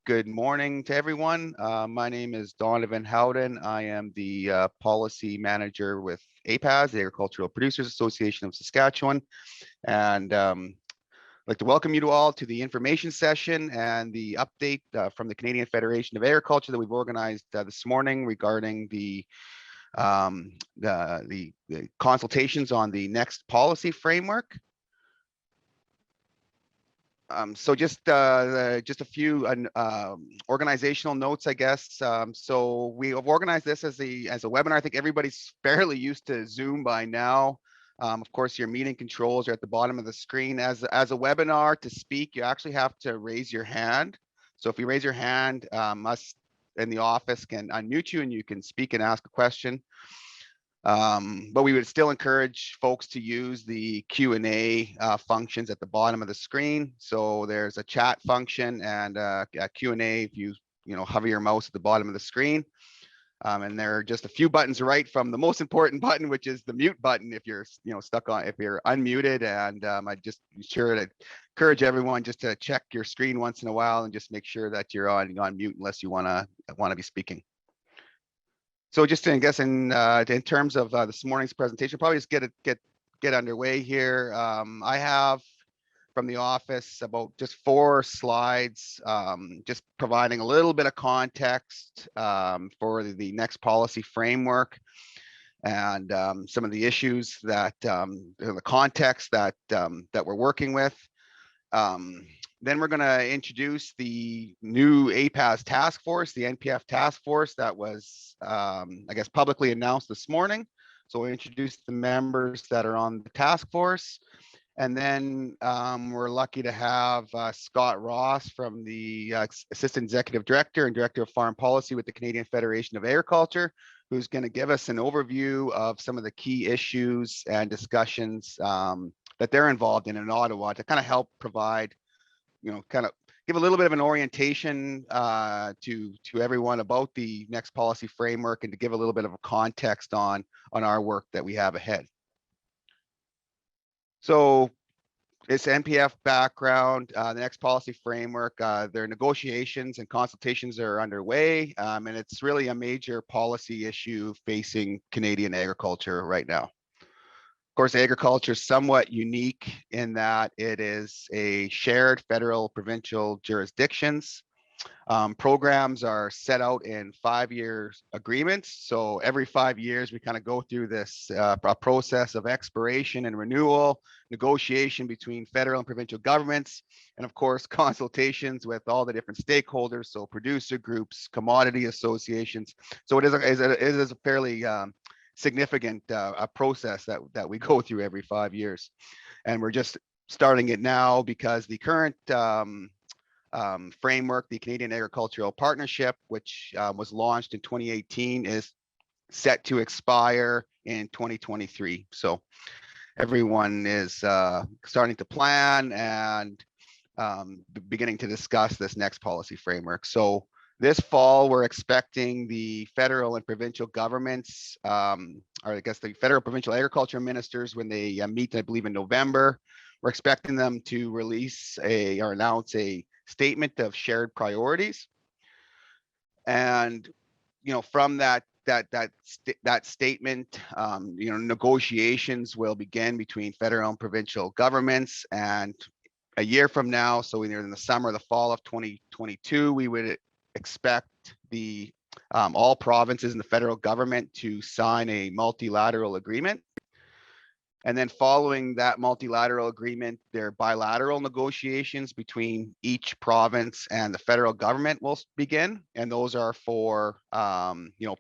Good morning to everyone. My name is Donovan Howden. I am the policy manager with APAS, the Agricultural Producers Association of Saskatchewan. And I'd like to welcome you all to the information session and the update from the Canadian Federation of Agriculture that we've organized this morning regarding the consultations on the next policy framework. So just a few organizational notes, I guess. So we have organized this as a webinar. I think everybody's fairly used to Zoom by now. Of course, your meeting controls are at the bottom of the screen. As a webinar, to speak, you actually have to raise your hand. So if you raise your hand, us in the office can unmute you and you can speak and ask a question. But we would still encourage folks to use the Q&A functions at the bottom of the screen. So there's a chat function and a Q&A if you hover your mouse at the bottom of the screen. And there are just a few buttons right from the most important button, which is the mute button if you're stuck on, if you're unmuted. And I just be sure to encourage everyone just to check your screen once in a while and just make sure that you're on mute unless you want to be speaking. So just I guess in terms of this morning's presentation, probably just get underway here. I have from the office about just 4 slides, just providing a little bit of context for the next policy framework and some of the issues that the context that we're working with. Then we're going to introduce the new APAS Task Force, the NPF Task Force that was, I guess, publicly announced this morning. So we'll introduce the members that are on the task force. And then we're lucky to have Scott Ross from the Assistant Executive Director and Director of Farm Policy with the Canadian Federation of Agriculture, who's going to give us an overview of some of the key issues and discussions that they're involved in Ottawa to kind of help provide, kind of give a little bit of an orientation to everyone about the next policy framework and to give a little bit of a context on our work that we have ahead. So it's NPF background, the next policy framework, their negotiations and consultations are underway, and it's really a major policy issue facing Canadian agriculture right now. Of course, agriculture is somewhat unique in that it is a shared federal provincial jurisdictions. Programs are set out in 5-year agreements. So every 5 years, we kind of go through this process of expiration and renewal, negotiation between federal and provincial governments, and of course, consultations with all the different stakeholders, so producer groups, commodity associations. So it is a fairly significant a process that we go through every 5 years, and we're just starting it now because the current framework, the Canadian Agricultural Partnership, which was launched in 2018, is set to expire in 2023. So everyone is starting to plan and beginning to discuss this next policy framework. So this fall, we're expecting the federal and provincial governments, or I guess the federal provincial agriculture ministers, when they meet, I believe in November, we're expecting them to release or announce a statement of shared priorities. And, from that statement, negotiations will begin between federal and provincial governments. And a year from now, so either in the summer or the fall of 2022, we would expect the all provinces and the federal government to sign a multilateral agreement. And then following that multilateral agreement, their bilateral negotiations between each province and the federal government will begin. And those are for,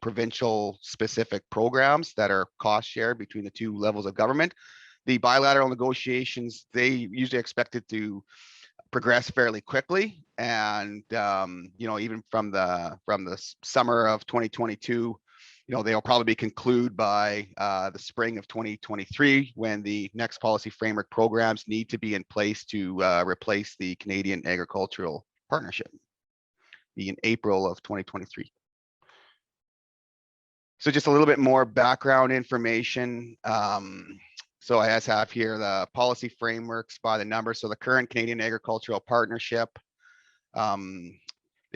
provincial specific programs that are cost shared between the 2 levels of government. The bilateral negotiations, they usually expected to progress fairly quickly, and even from the summer of 2022, they'll probably conclude by the spring of 2023, when the next policy framework programs need to be in place to replace the Canadian Agricultural Partnership in April of 2023. So just a little bit more background information. So I have here the policy frameworks by the number. So the current Canadian Agricultural Partnership,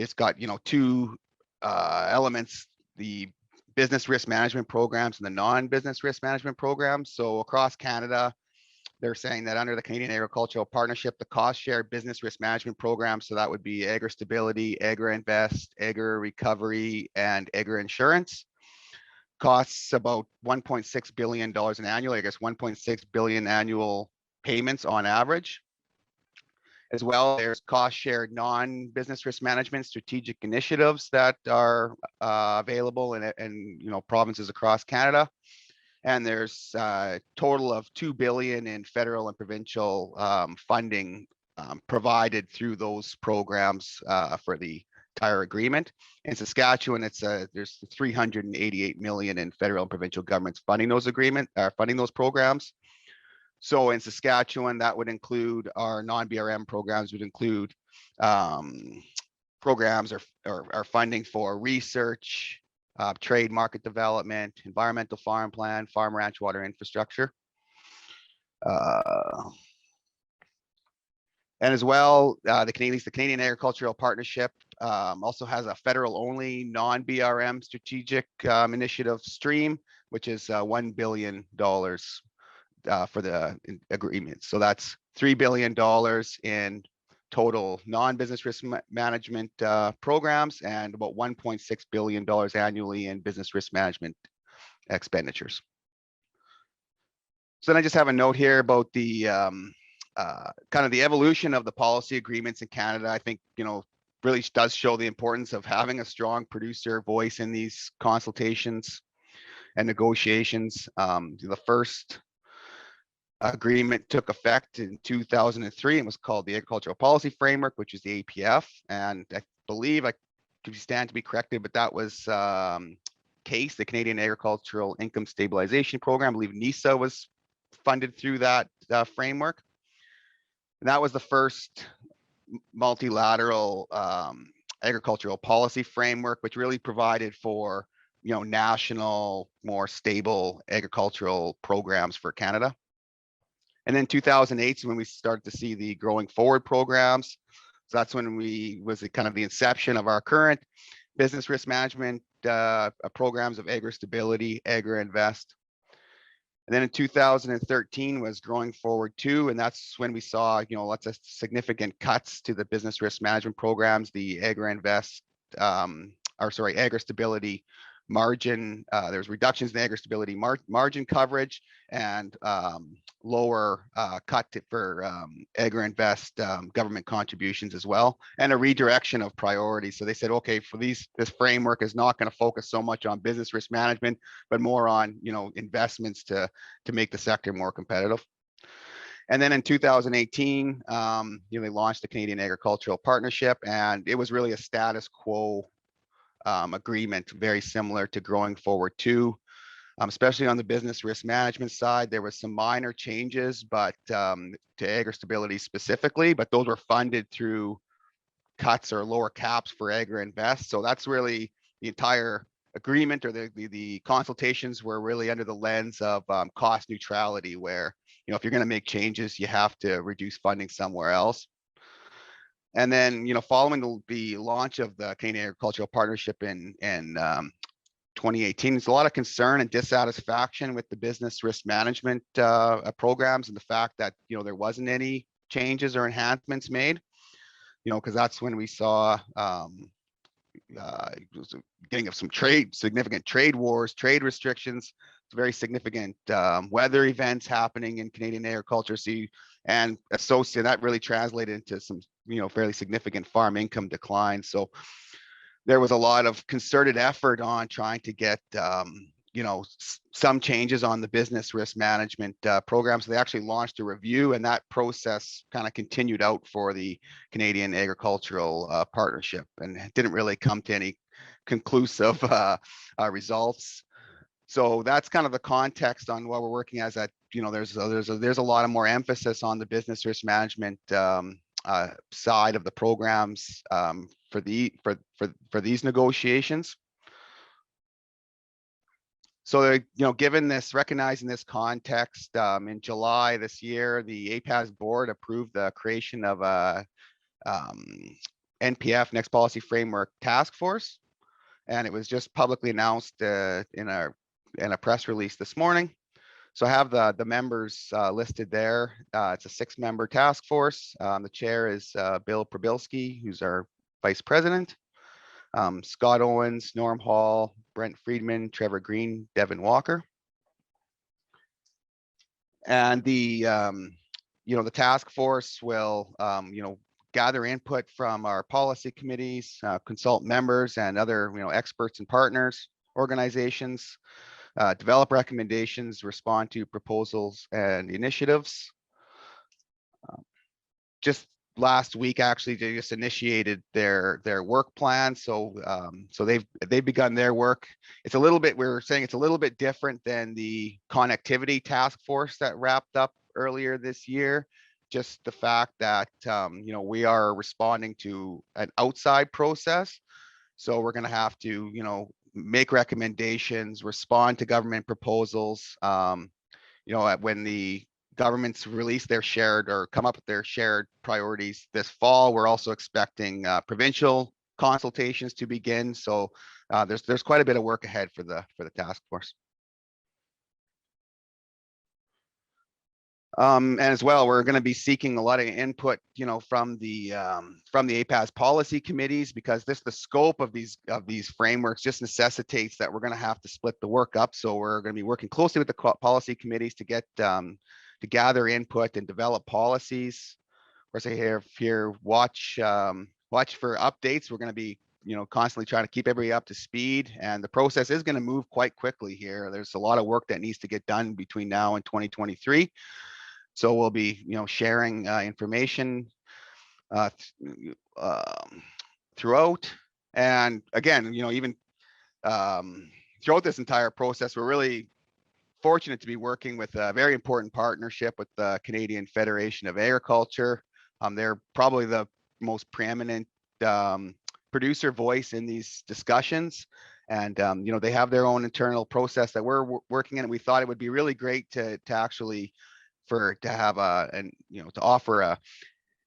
it's got, two elements, the business risk management programs and the non-business risk management programs. So across Canada, they're saying that under the Canadian Agricultural Partnership, the cost share business risk management program, so that would be AgriStability, AgriInvest, AgriRecovery, and AgriInsurance, costs about $1.6 billion annually, I guess 1.6 billion annual payments on average. As well, there's cost shared non-business risk management strategic initiatives that are available in provinces across Canada. And there's a total of $2 billion in federal and provincial funding provided through those programs for the entire agreement. In Saskatchewan, there's $388 million in federal and provincial governments funding those programs. So in Saskatchewan, that would include our non-BRM programs, would include programs or funding for research, trade market development, environmental farm plan, farm ranch water infrastructure. And as well, the Canadian Agricultural Partnership also has a federal-only non-BRM strategic initiative stream, which is $1 billion for the agreement. So that's $3 billion in total non-business risk management programs and about $1.6 billion annually in business risk management expenditures. So then I just have a note here about the kind of the evolution of the policy agreements in Canada. I think, really does show the importance of having a strong producer voice in these consultations and negotiations. The first agreement took effect in 2003 and was called the Agricultural Policy Framework, which is the APF. And I believe, I could stand to be corrected, but that was CASE, the Canadian Agricultural Income Stabilization Program. I believe NISA was funded through that framework. And that was the first multilateral agricultural policy framework, which really provided for, national, more stable agricultural programs for Canada. And then 2008 is when we started to see the Growing Forward programs. So that's when was kind of the inception of our current business risk management programs of AgriStability, AgriInvest. And then in 2013 was Growing Forward 2, and that's when we saw, lots of significant cuts to the business risk management programs, the AgriStability margin. There's reductions in AgriStability margin coverage and lower cut for AgriInvest government contributions as well, and a redirection of priorities. So they said, okay, for this framework is not going to focus so much on business risk management, but more on investments to make the sector more competitive. And then in 2018, they launched the Canadian Agricultural Partnership, and it was really a status quo agreement, very similar to Growing Forward 2. Especially on the business risk management side, there was some minor changes, but to AgriStability specifically, but those were funded through cuts or lower caps for AgriInvest. So that's really the entire agreement, or the consultations were really under the lens of cost neutrality, where if you're going to make changes, you have to reduce funding somewhere else. And then following the launch of the Canadian Agricultural Partnership in 2018, there's a lot of concern and dissatisfaction with the business risk management programs, and the fact that there wasn't any changes or enhancements made, because that's when we saw beginning of some significant trade wars, trade restrictions, very significant weather events happening in Canadian agriculture. And associated, that really translated into some fairly significant farm income decline. So there was a lot of concerted effort on trying to get some changes on the business risk management program. So they actually launched a review, and that process kind of continued out for the Canadian Agricultural Partnership, and it didn't really come to any conclusive results. So that's kind of the context on what we're working as. That there's a lot of more emphasis on the business risk management side of the programs for these negotiations. So, given this, recognizing this context, in July this year, the APAS board approved the creation of a NPF, Next Policy Framework Task Force, and it was just publicly announced in a press release this morning. So I have the members listed there. It's a 6-member task force. The chair is Bill Probilski, who's our vice president. Scott Owens, Norm Hall, Brent Friedman, Trevor Green, Devin Walker. And the the task force will gather input from our policy committees, consult members and other experts and partners, organizations, develop recommendations, respond to proposals and initiatives. Just last week, actually, they just initiated their work plan. So they've begun their work. It's a little bit, we're saying it's a little bit different than the connectivity task force that wrapped up earlier this year. Just the fact that we are responding to an outside process. So we're going to have to make recommendations, respond to government proposals. When the governments release their shared or come up with their shared priorities this fall, we're also expecting provincial consultations to begin. So there's quite a bit of work ahead for the task force. And as well, we're going to be seeking a lot of input, from the APAS policy committees, because the scope of these frameworks just necessitates that we're going to have to split the work up. So we're going to be working closely with the policy committees to get to gather input and develop policies. Of course, here watch for updates. We're going to be constantly trying to keep everybody up to speed, and the process is going to move quite quickly here. There's a lot of work that needs to get done between now and 2023. So we'll be, sharing information throughout. And again, even throughout this entire process, we're really fortunate to be working with a very important partnership with the Canadian Federation of Agriculture. They're probably the most preeminent producer voice in these discussions. And, they have their own internal process that we're working in. And we thought it would be really great to actually to have to offer an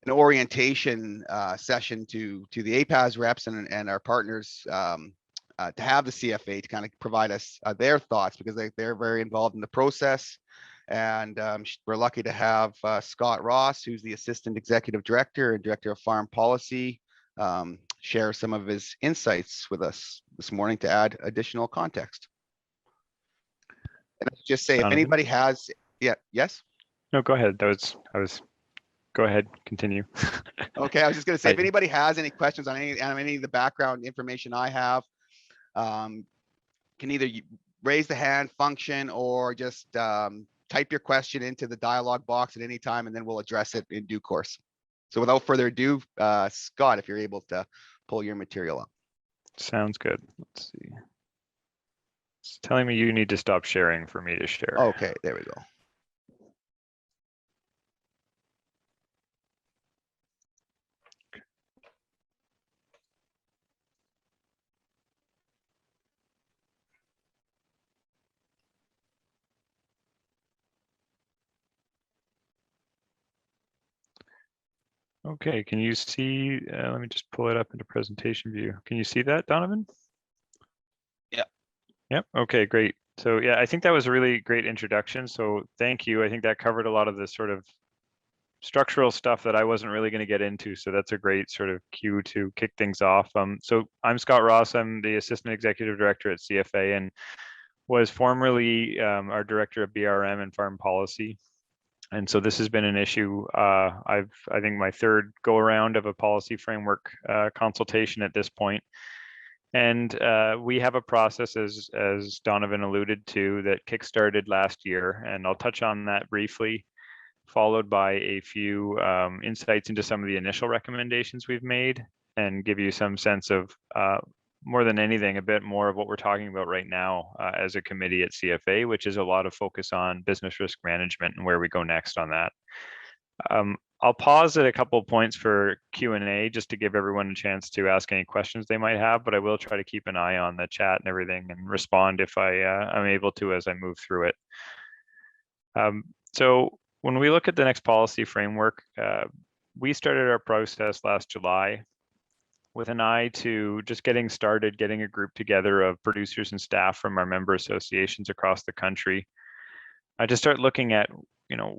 orientation session to the APAS reps and our partners, to have the CFA to kind of provide us their thoughts, because they're very involved in the process. And we're lucky to have Scott Ross, who's the Assistant Executive Director and Director of Farm Policy, share some of his insights with us this morning to add additional context. And I'll just say, if anybody has, yes? No, go ahead. Go ahead, continue. Okay, I was just going to say, if anybody has any questions on any of the background information I have, can either raise the hand function or just type your question into the dialog box at any time, and then we'll address it in due course. So without further ado, Scott, if you're able to pull your material up. Sounds good. Let's see. It's telling me you need to stop sharing for me to share. Okay, there we go. Okay, can you see, let me just pull it up into presentation view. Can you see that, Donovan? Yeah. Yep, okay, great. So yeah, I think that was a really great introduction. So thank you. I think that covered a lot of the sort of structural stuff that I wasn't really going to get into. So that's a great sort of cue to kick things off. So I'm Scott Ross. I'm the Assistant Executive Director at CFA and was formerly our Director of BRM and Farm Policy. And so this has been an issue. I think my third go around of a policy framework consultation at this point. And we have a process, as Donovan alluded to, that kickstarted last year. And I'll touch on that briefly, followed by a few insights into some of the initial recommendations we've made, and give you some sense of, more than anything, a bit more of what we're talking about right now as a committee at CFA, which is a lot of focus on business risk management and where we go next on that. I'll pause at a couple of points for Q&A just to give everyone a chance to ask any questions they might have, but I will try to keep an eye on the chat and everything and respond if I'm able to as I move through it. So when we look at the next policy framework, we started our process last July. with an eye to just getting started, getting a group together of producers and staff from our member associations across the country, to start looking at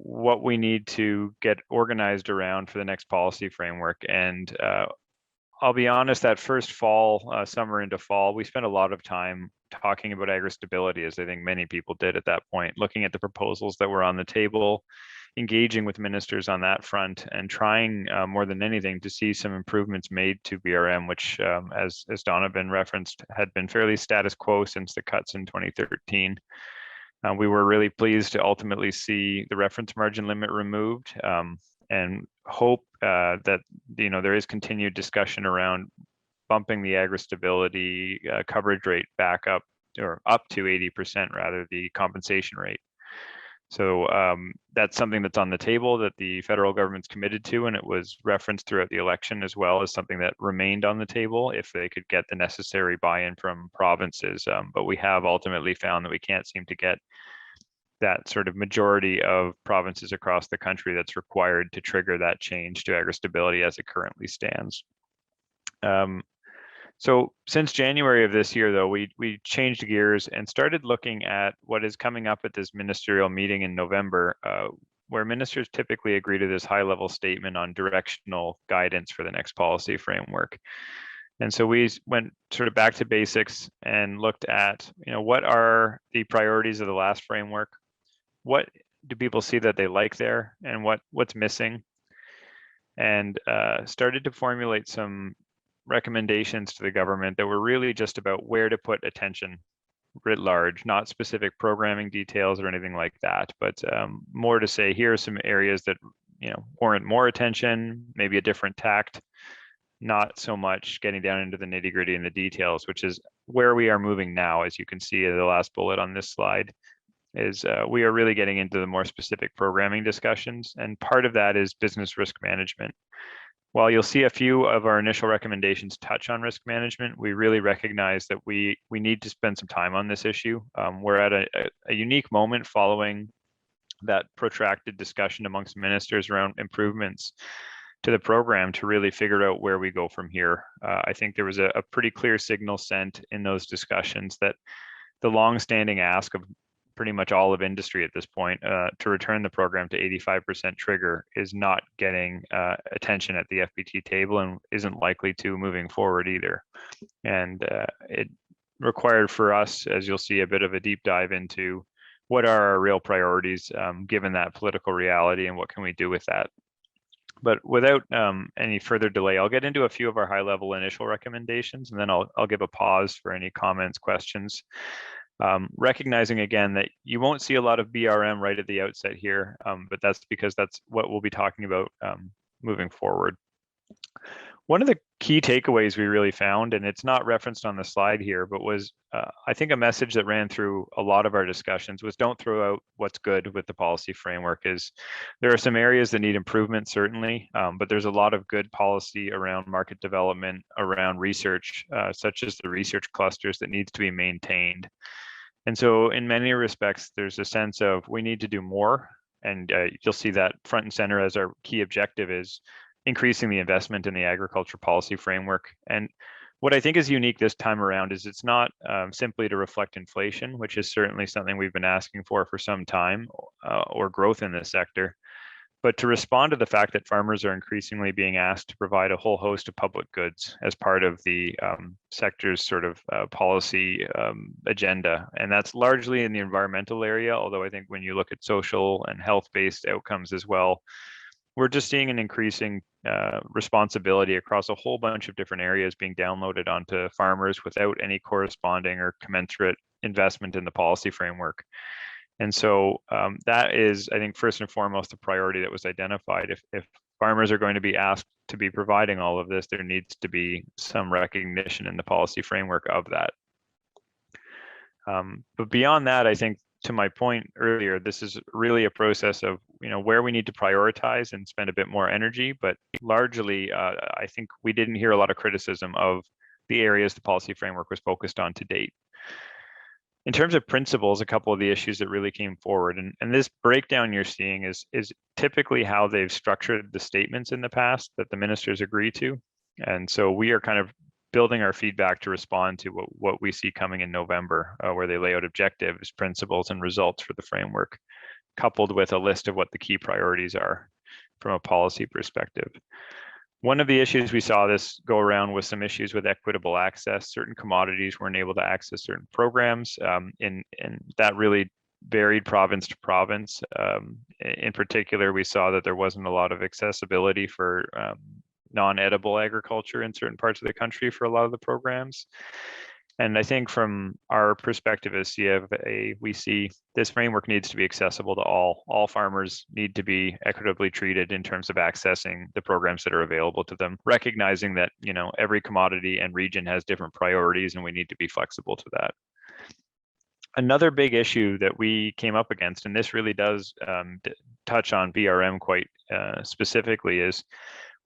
what we need to get organized around for the next policy framework. And I'll be honest, that first fall, summer into fall, we spent a lot of time talking about agri-stability, as I think many people did at that point, looking at the proposals that were on the table, engaging with ministers on that front, and trying more than anything to see some improvements made to BRM, which, as Donovan referenced, had been fairly status quo since the cuts in 2013. We were really pleased to ultimately see the reference margin limit removed, and hope that there is continued discussion around bumping the agri-stability coverage rate back up, or up to 80% rather, the compensation rate. So that's something that's on the table that the federal government's committed to, and it was referenced throughout the election as well as something that remained on the table if they could get the necessary buy-in from provinces. But we have ultimately found that we can't seem to get that sort of majority of provinces across the country that's required to trigger that change to agri-stability as it currently stands. So since January of this year, though, we changed gears and started looking at what is coming up at this ministerial meeting in November, where ministers typically agree to this high-level statement on directional guidance for the next policy framework. And so we went sort of back to basics and looked at, what are the priorities of the last framework? What do people see that they like there, and what's missing? And started to formulate some recommendations to the government that were really just about where to put attention writ large, not specific programming details or anything like that, but more to say, here are some areas that warrant more attention, maybe a different tact, not so much getting down into the nitty-gritty and the details, which is where we are moving now. As you can see in the last bullet on this slide, is we are really getting into the more specific programming discussions, and part of that is business risk management. While you'll see a few of our initial recommendations touch on risk management, we really recognize that we need to spend some time on this issue. We're at a unique moment following that protracted discussion amongst ministers around improvements to the program to really figure out where we go from here. I think there was a pretty clear signal sent in those discussions that the long-standing ask of pretty much all of industry at this point to return the program to 85% trigger is not getting attention at the FBT table, and isn't likely to moving forward either. And it required for us, as you'll see, a bit of a deep dive into what are our real priorities given that political reality, and what can we do with that. But without any further delay, I'll get into a few of our high-level initial recommendations, and then I'll give a pause for any comments, questions. Recognizing again that you won't see a lot of BRM right at the outset here, but that's because that's what we'll be talking about moving forward. One of the key takeaways we really found, and it's not referenced on the slide here, but was I think a message that ran through a lot of our discussions was, don't throw out what's good with the policy framework. Is there are some areas that need improvement, certainly, but there's a lot of good policy around market development, around research, such as the research clusters, that needs to be maintained. And so in many respects, there's a sense of we need to do more. And you'll see that front and center as our key objective is increasing the investment in the agriculture policy framework. And what I think is unique this time around is it's not simply to reflect inflation, which is certainly something we've been asking for some time, or growth in this sector, but to respond to the fact that farmers are increasingly being asked to provide a whole host of public goods as part of the sector's sort of policy agenda. And that's largely in the environmental area, although I think when you look at social and health-based outcomes as well, we're just seeing an increasing responsibility across a whole bunch of different areas being downloaded onto farmers without any corresponding or commensurate investment in the policy framework. And so that is, I think, first and foremost, the priority that was identified. If farmers are going to be asked to be providing all of this, there needs to be some recognition in the policy framework of that. But beyond that, I think, to my point earlier, this is really a process of where we need to prioritize and spend a bit more energy. But largely, I think we didn't hear a lot of criticism of the areas the policy framework was focused on to date. In terms of principles, a couple of the issues that really came forward, and this breakdown you're seeing is typically how they've structured the statements in the past that the ministers agree to. And so we are kind of building our feedback to respond to what we see coming in November, where they lay out objectives, principles, and results for the framework, coupled with a list of what the key priorities are from a policy perspective. One of the issues we saw this go around was some issues with equitable access. Certain commodities weren't able to access certain programs, and that really varied province to province. In particular, we saw that there wasn't a lot of accessibility for non-edible agriculture in certain parts of the country for a lot of the programs. And I think from our perspective as CFA, we see this framework needs to be accessible to all. All farmers need to be equitably treated in terms of accessing the programs that are available to them, recognizing that, you know, every commodity and region has different priorities and we need to be flexible to that. Another big issue that we came up against, and this really does touch on BRM quite specifically, is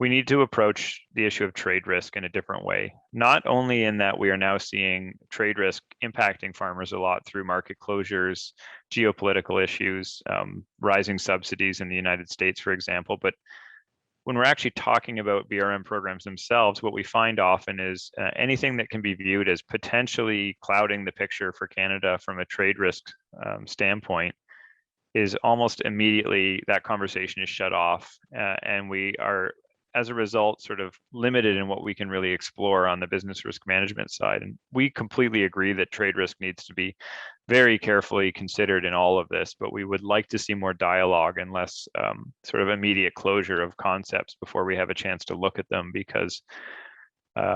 we need to approach the issue of trade risk in a different way. Not only in that we are now seeing trade risk impacting farmers a lot through market closures, geopolitical issues, rising subsidies in the United States, for example, but when we're actually talking about BRM programs themselves, what we find often is anything that can be viewed as potentially clouding the picture for Canada from a trade risk standpoint is almost immediately that conversation is shut off, and we are, as a result, sort of limited in what we can really explore on the business risk management side. And we completely agree that trade risk needs to be very carefully considered in all of this, but we would like to see more dialogue and less sort of immediate closure of concepts before we have a chance to look at them, because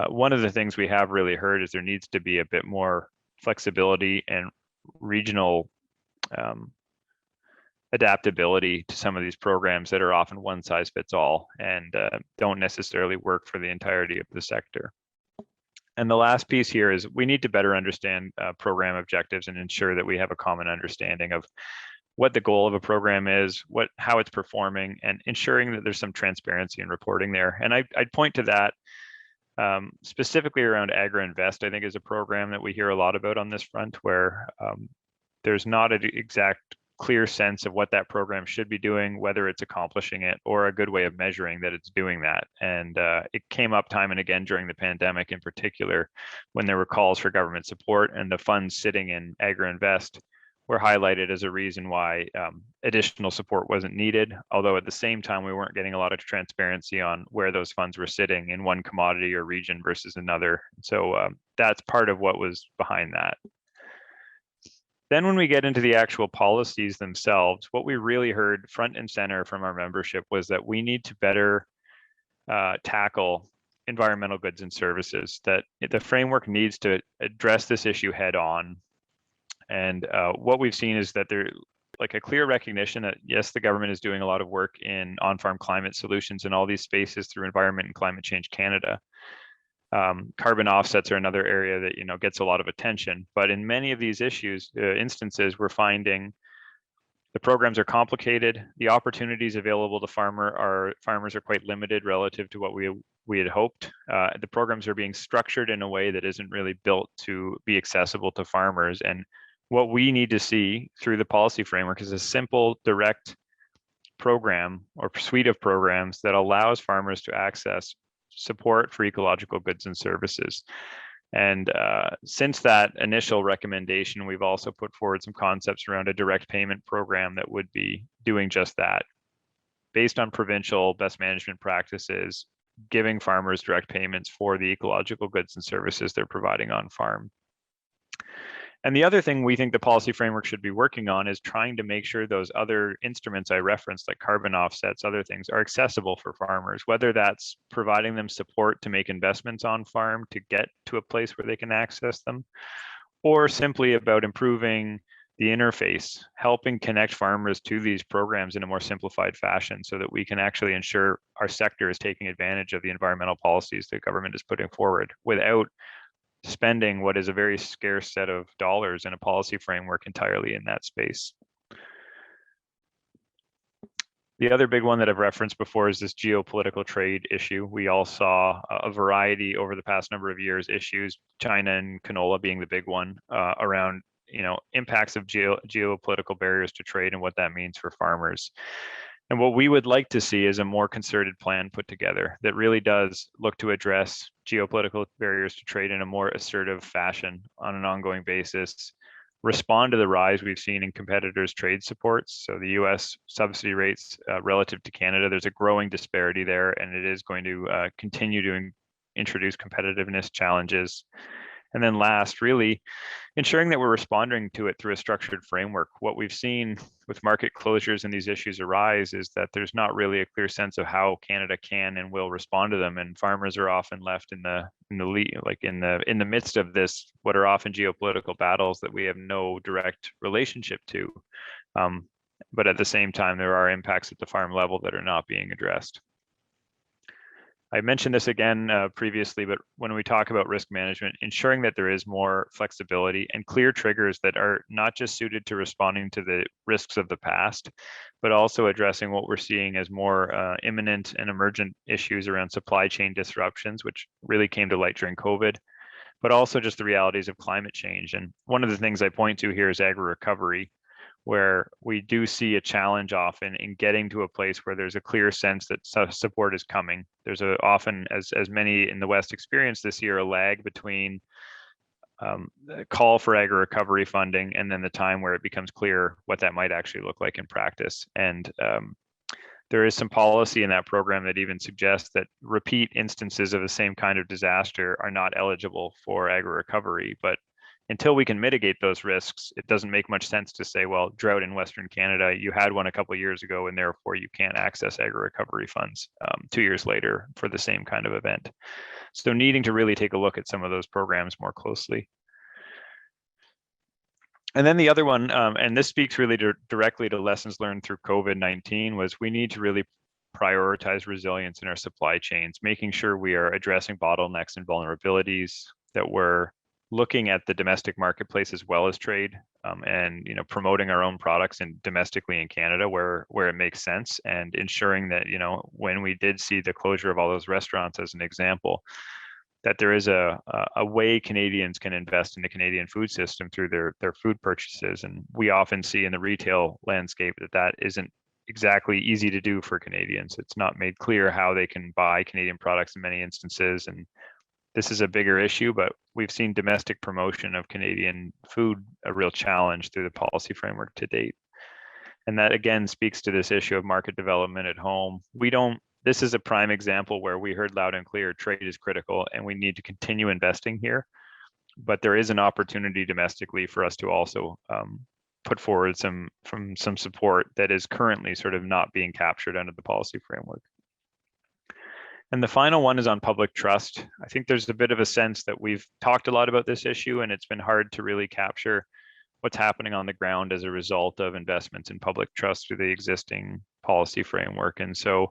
one of the things we have really heard is there needs to be a bit more flexibility and regional adaptability to some of these programs that are often one size fits all and don't necessarily work for the entirety of the sector. And the last piece here is we need to better understand program objectives and ensure that we have a common understanding of what the goal of a program is, how it's performing, and ensuring that there's some transparency in reporting there. And I'd point to that specifically around AgriInvest, I think, is a program that we hear a lot about on this front, where there's not an exact clear sense of what that program should be doing, whether it's accomplishing it, or a good way of measuring that it's doing that. And it came up time and again during the pandemic in particular, when there were calls for government support, and the funds sitting in AgriInvest were highlighted as a reason why additional support wasn't needed, although at the same time we weren't getting a lot of transparency on where those funds were sitting in one commodity or region versus another. So that's part of what was behind that. Then when we get into the actual policies themselves, what we really heard front and center from our membership was that we need to better tackle environmental goods and services, that the framework needs to address this issue head on. And what we've seen is that there, like, a clear recognition that, yes, the government is doing a lot of work in on-farm climate solutions in all these spaces through Environment and Climate Change Canada. Carbon offsets are another area that, you know, gets a lot of attention, but in many of these instances, we're finding the programs are complicated. The opportunities available to farmers are quite limited relative to what we had hoped. The programs are being structured in a way that isn't really built to be accessible to farmers. And what we need to see through the policy framework is a simple, direct program or suite of programs that allows farmers to access support for ecological goods and services. And since that initial recommendation, we've also put forward some concepts around a direct payment program that would be doing just that, based on provincial best management practices, giving farmers direct payments for the ecological goods and services they're providing on farm. And the other thing we think the policy framework should be working on is trying to make sure those other instruments I referenced, like carbon offsets, other things, are accessible for farmers, whether that's providing them support to make investments on farm to get to a place where they can access them, or simply about improving the interface, helping connect farmers to these programs in a more simplified fashion so that we can actually ensure our sector is taking advantage of the environmental policies the government is putting forward without spending what is a very scarce set of dollars in a policy framework entirely in that space. The other big one that I've referenced before is this geopolitical trade issue. We all saw a variety over the past number of years issues, China and canola being the big one, around, you know, impacts of geopolitical barriers to trade and what that means for farmers. And what we would like to see is a more concerted plan put together that really does look to address geopolitical barriers to trade in a more assertive fashion on an ongoing basis, respond to the rise we've seen in competitors' trade supports. So the US subsidy rates relative to Canada, there's a growing disparity there, and it is going to continue to introduce competitiveness challenges. And then last, really ensuring that we're responding to it through a structured framework. What we've seen with market closures and these issues arise is that there's not really a clear sense of how Canada can and will respond to them, and farmers are often left in the lead, like in the midst of this, what are often geopolitical battles that we have no direct relationship to. But at the same time, there are impacts at the farm level that are not being addressed. I mentioned this again previously, but when we talk about risk management, ensuring that there is more flexibility and clear triggers that are not just suited to responding to the risks of the past, but also addressing what we're seeing as more imminent and emergent issues around supply chain disruptions, which really came to light during COVID, but also just the realities of climate change. And one of the things I point to here is AgriRecovery, where we do see a challenge often in getting to a place where there's a clear sense that support is coming. There's often, as many in the West experienced this year, a lag between the call for AgriRecovery funding and then the time where it becomes clear what that might actually look like in practice. And there is some policy in that program that even suggests that repeat instances of the same kind of disaster are not eligible for AgriRecovery. But until we can mitigate those risks, it doesn't make much sense to say, well, drought in Western Canada, you had one a couple of years ago, and therefore you can't access AgriRecovery funds 2 years later for the same kind of event. So needing to really take a look at some of those programs more closely. And then the other one, and this speaks really directly to lessons learned through COVID-19, was we need to really prioritize resilience in our supply chains, making sure we are addressing bottlenecks and vulnerabilities, that we're looking at the domestic marketplace as well as trade, and promoting our own products and domestically in Canada where it makes sense, and ensuring that when we did see the closure of all those restaurants as an example, that there is a way Canadians can invest in the Canadian food system through their food purchases. And we often see in the retail landscape that isn't exactly easy to do for Canadians. It's not made clear how they can buy Canadian products in many instances, and this is a bigger issue, but we've seen domestic promotion of Canadian food a real challenge through the policy framework to date. And that again speaks to this issue of market development at home. This is a prime example where we heard loud and clear trade is critical and we need to continue investing here. But there is an opportunity domestically for us to also put forward some support that is currently sort of not being captured under the policy framework. And the final one is on public trust. I think there's a bit of a sense that we've talked a lot about this issue, and it's been hard to really capture what's happening on the ground as a result of investments in public trust through the existing policy framework. And so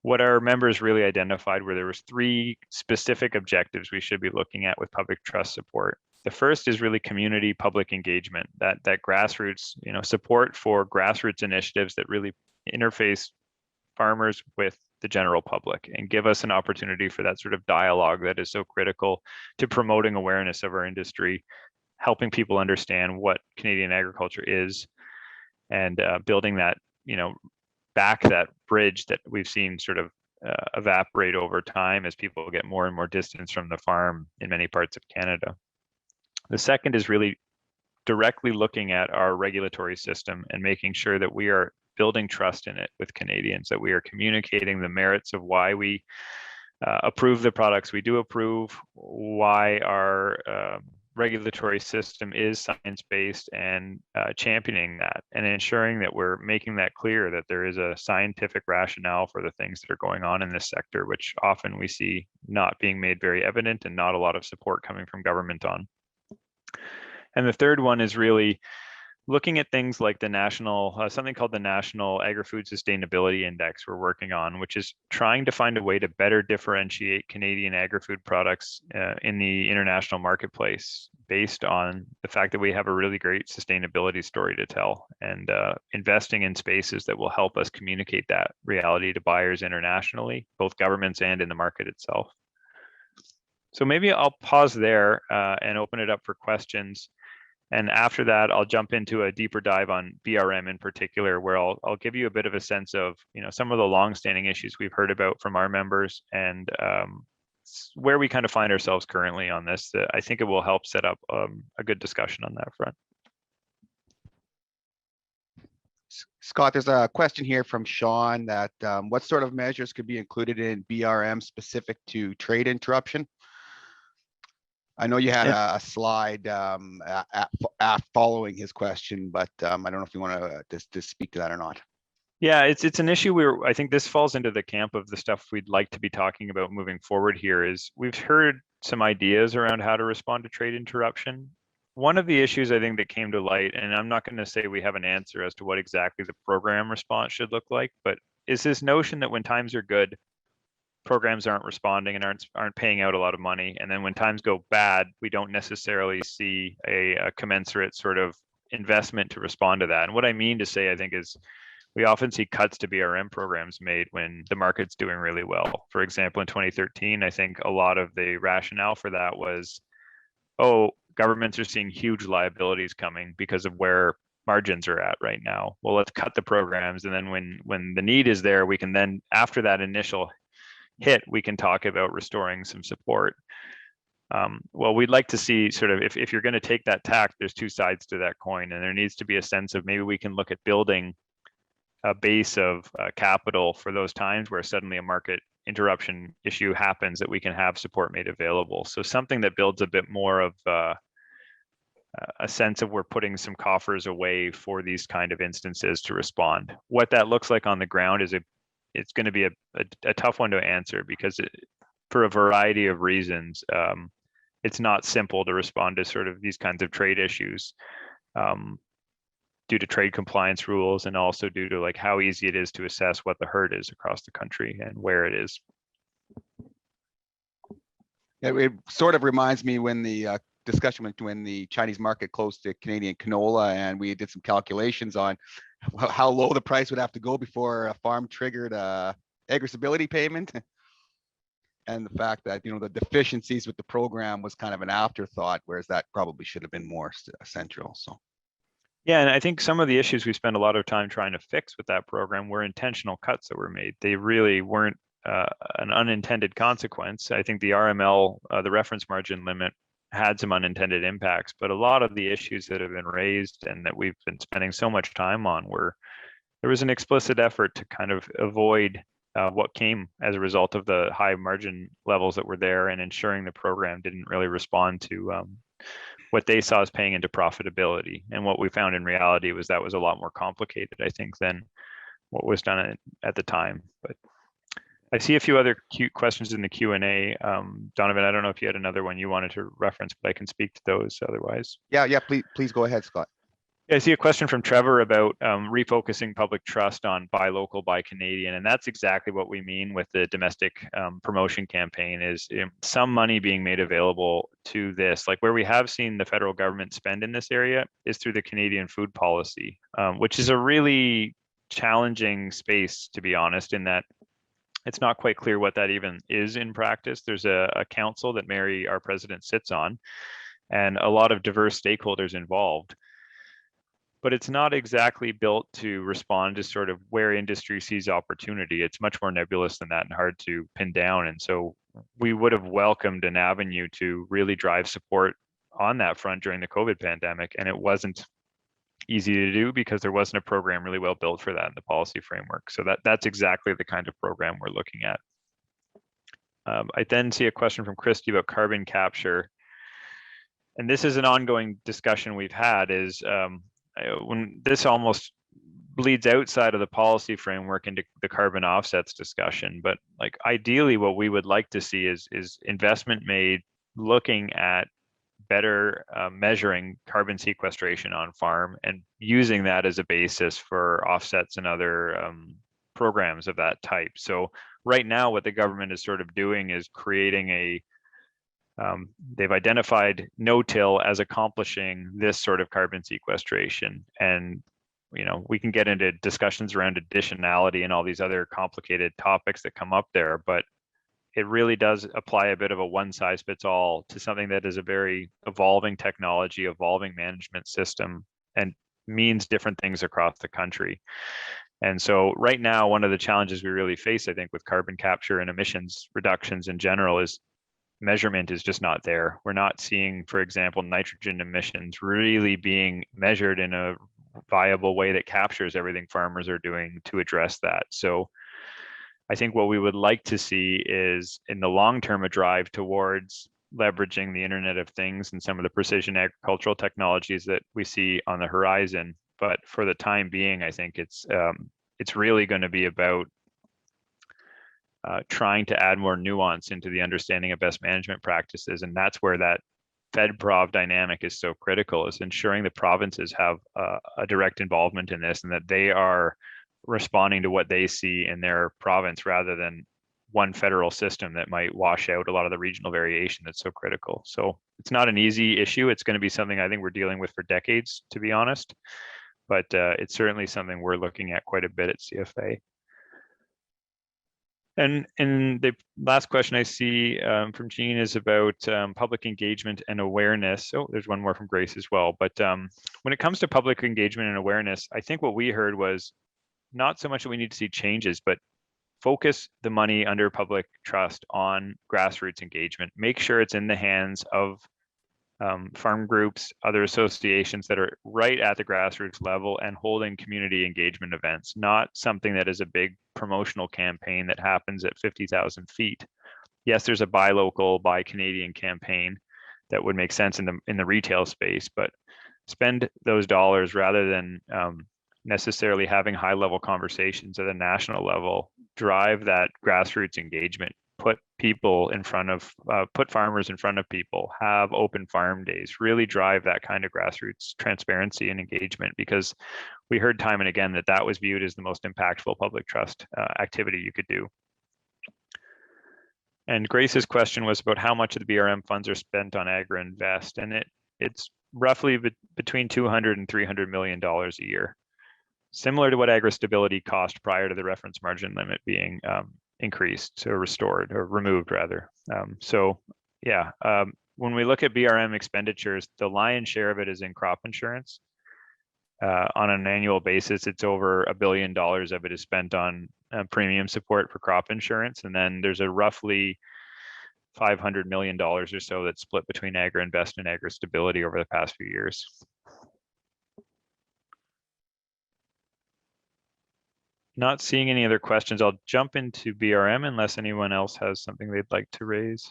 what our members really identified were there was 3 specific objectives we should be looking at with public trust support. The first is really community public engagement, that grassroots, support for grassroots initiatives that really interface farmers with the general public and give us an opportunity for that sort of dialogue that is so critical to promoting awareness of our industry, helping people understand what Canadian agriculture is, and building that, back that bridge that we've seen sort of evaporate over time as people get more and more distance from the farm in many parts of Canada. The second is really directly looking at our regulatory system and making sure that we are building trust in it with Canadians, that we are communicating the merits of why we approve the products we do approve, why our regulatory system is science-based, and championing that and ensuring that we're making that clear that there is a scientific rationale for the things that are going on in this sector, which often we see not being made very evident and not a lot of support coming from government on. And the third one is really looking at things like the national, something called the National Agri-Food Sustainability Index we're working on, which is trying to find a way to better differentiate Canadian agri-food products in the international marketplace based on the fact that we have a really great sustainability story to tell, and investing in spaces that will help us communicate that reality to buyers internationally, both governments and in the market itself. So maybe I'll pause there and open it up for questions. And after that, I'll jump into a deeper dive on BRM in particular, where I'll give you a bit of a sense of, you know, some of the longstanding issues we've heard about from our members and where we kind of find ourselves currently on this. I think it will help set up a good discussion on that front. Scott, there's a question here from Sean that what sort of measures could be included in BRM specific to trade interruption? I know you had a slide following his question, but I don't know if you want to speak to that or not. Yeah, it's an issue where I think this falls into the camp of the stuff we'd like to be talking about moving forward here. Is we've heard some ideas around how to respond to trade interruption. One of the issues I think that came to light, and I'm not going to say we have an answer as to what exactly the program response should look like, but is this notion that when times are good, programs aren't responding and aren't paying out a lot of money, and then when times go bad, we don't necessarily see a commensurate sort of investment to respond to that. And what I mean to say, I think, is we often see cuts to BRM programs made when the market's doing really well. For example, in 2013, I think a lot of the rationale for that was, oh, governments are seeing huge liabilities coming because of where margins are at right now. Well, let's cut the programs, and then when the need is there, we can then, after that initial hit, we can talk about restoring some support. Well, we'd like to see sort of, if you're going to take that tack, there's two sides to that coin, and there needs to be a sense of maybe we can look at building a base of capital for those times where suddenly a market interruption issue happens, that we can have support made available. So something that builds a bit more of a sense of we're putting some coffers away for these kind of instances to respond. What that looks like on the ground is it's going to be a tough one to answer, because for a variety of reasons, it's not simple to respond to sort of these kinds of trade issues due to trade compliance rules, and also due to like how easy it is to assess what the hurt is across the country and where it is. It sort of reminds me when the discussion when the Chinese market closed to Canadian canola, and we did some calculations on how low the price would have to go before a farm triggered a AgriRecovery payment. And the fact that, you know, the deficiencies with the program was kind of an afterthought, whereas that probably should have been more central. So. Yeah, and I think some of the issues we spent a lot of time trying to fix with that program were intentional cuts that were made. They really weren't an unintended consequence. I think the RML, the reference margin limit, had some unintended impacts, but a lot of the issues that have been raised and that we've been spending so much time on were, there was an explicit effort to kind of avoid what came as a result of the high margin levels that were there, and ensuring the program didn't really respond to what they saw as paying into profitability. And what we found in reality was that was a lot more complicated, I think, than what was done at the time. But I see a few other questions in the Q&A. Donovan, I don't know if you had another one you wanted to reference, but I can speak to those otherwise. Yeah, please go ahead, Scott. Yeah, I see a question from Trevor about refocusing public trust on buy local, buy Canadian. And that's exactly what we mean with the domestic promotion campaign, is some money being made available to this. Like where we have seen the federal government spend in this area is through the Canadian food policy, which is a really challenging space, to be honest, in that it's not quite clear what that even is in practice. There's a council that Mary, our president, sits on, and a lot of diverse stakeholders involved. But it's not exactly built to respond to sort of where industry sees opportunity. It's much more nebulous than that and hard to pin down. And so we would have welcomed an avenue to really drive support on that front during the COVID pandemic. And it wasn't easy to do because there wasn't a program really well built for that in the policy framework. So that's exactly the kind of program we're looking at. I then see a question from Christy about carbon capture. And this is an ongoing discussion we've had, is when this almost bleeds outside of the policy framework into the carbon offsets discussion. But like ideally what we would like to see is investment made looking at better measuring carbon sequestration on farm and using that as a basis for offsets and other programs of that type. So right now what the government is sort of doing is creating they've identified no-till as accomplishing this sort of carbon sequestration. And, you know, we can get into discussions around additionality and all these other complicated topics that come up there, but it really does apply a bit of a one size fits all to something that is a very evolving technology, evolving management system, and means different things across the country. And so right now, one of the challenges we really face, I think, with carbon capture and emissions reductions in general is measurement is just not there. We're not seeing, for example, nitrogen emissions really being measured in a viable way that captures everything farmers are doing to address that. So I think what we would like to see is, in the long term, a drive towards leveraging the Internet of Things and some of the precision agricultural technologies that we see on the horizon. But for the time being, I think it's really going to be about trying to add more nuance into the understanding of best management practices, and that's where that Fed-Prov dynamic is so critical, is ensuring the provinces have a direct involvement in this and that they are responding to what they see in their province rather than one federal system that might wash out a lot of the regional variation that's so critical. So it's not an easy issue. It's going to be something I think we're dealing with for decades, to be honest, but it's certainly something we're looking at quite a bit at CFA. And the last question I see from Jean is about public engagement and awareness. Oh, there's one more from Grace as well. But when it comes to public engagement and awareness, I think what we heard was not so much that we need to see changes, but focus the money under public trust on grassroots engagement. Make sure it's in the hands of farm groups, other associations that are right at the grassroots level and holding community engagement events, not something that is a big promotional campaign that happens at 50,000 feet. Yes, there's a buy local, buy Canadian campaign that would make sense in the retail space, but spend those dollars rather than necessarily having high level conversations at a national level. Drive that grassroots engagement, put people in front of, put farmers in front of people, have open farm days, really drive that kind of grassroots transparency and engagement, because we heard time and again that that was viewed as the most impactful public trust activity you could do. And Grace's question was about how much of the BRM funds are spent on AgriInvest, and it's roughly between $200 and $300 million a year, similar to what AgriStability cost prior to the reference margin limit being increased or restored or removed rather. When we look at BRM expenditures, the lion's share of it is in crop insurance. On an annual basis, it's over $1 billion of it is spent on premium support for crop insurance. And then there's a roughly $500 million or so that's split between AgriInvest and AgriStability over the past few years. Not seeing any other questions. I'll jump into BRM unless anyone else has something they'd like to raise.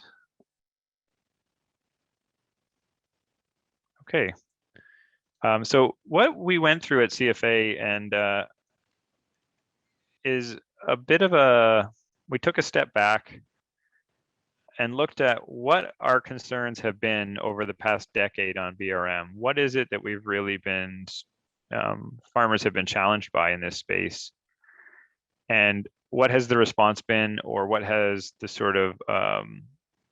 Okay. So what we went through at CFA and is a bit of we took a step back and looked at what our concerns have been over the past decade on BRM. What is it that we've really been, farmers have been challenged by in this space? And what has the response been, or what has the sort of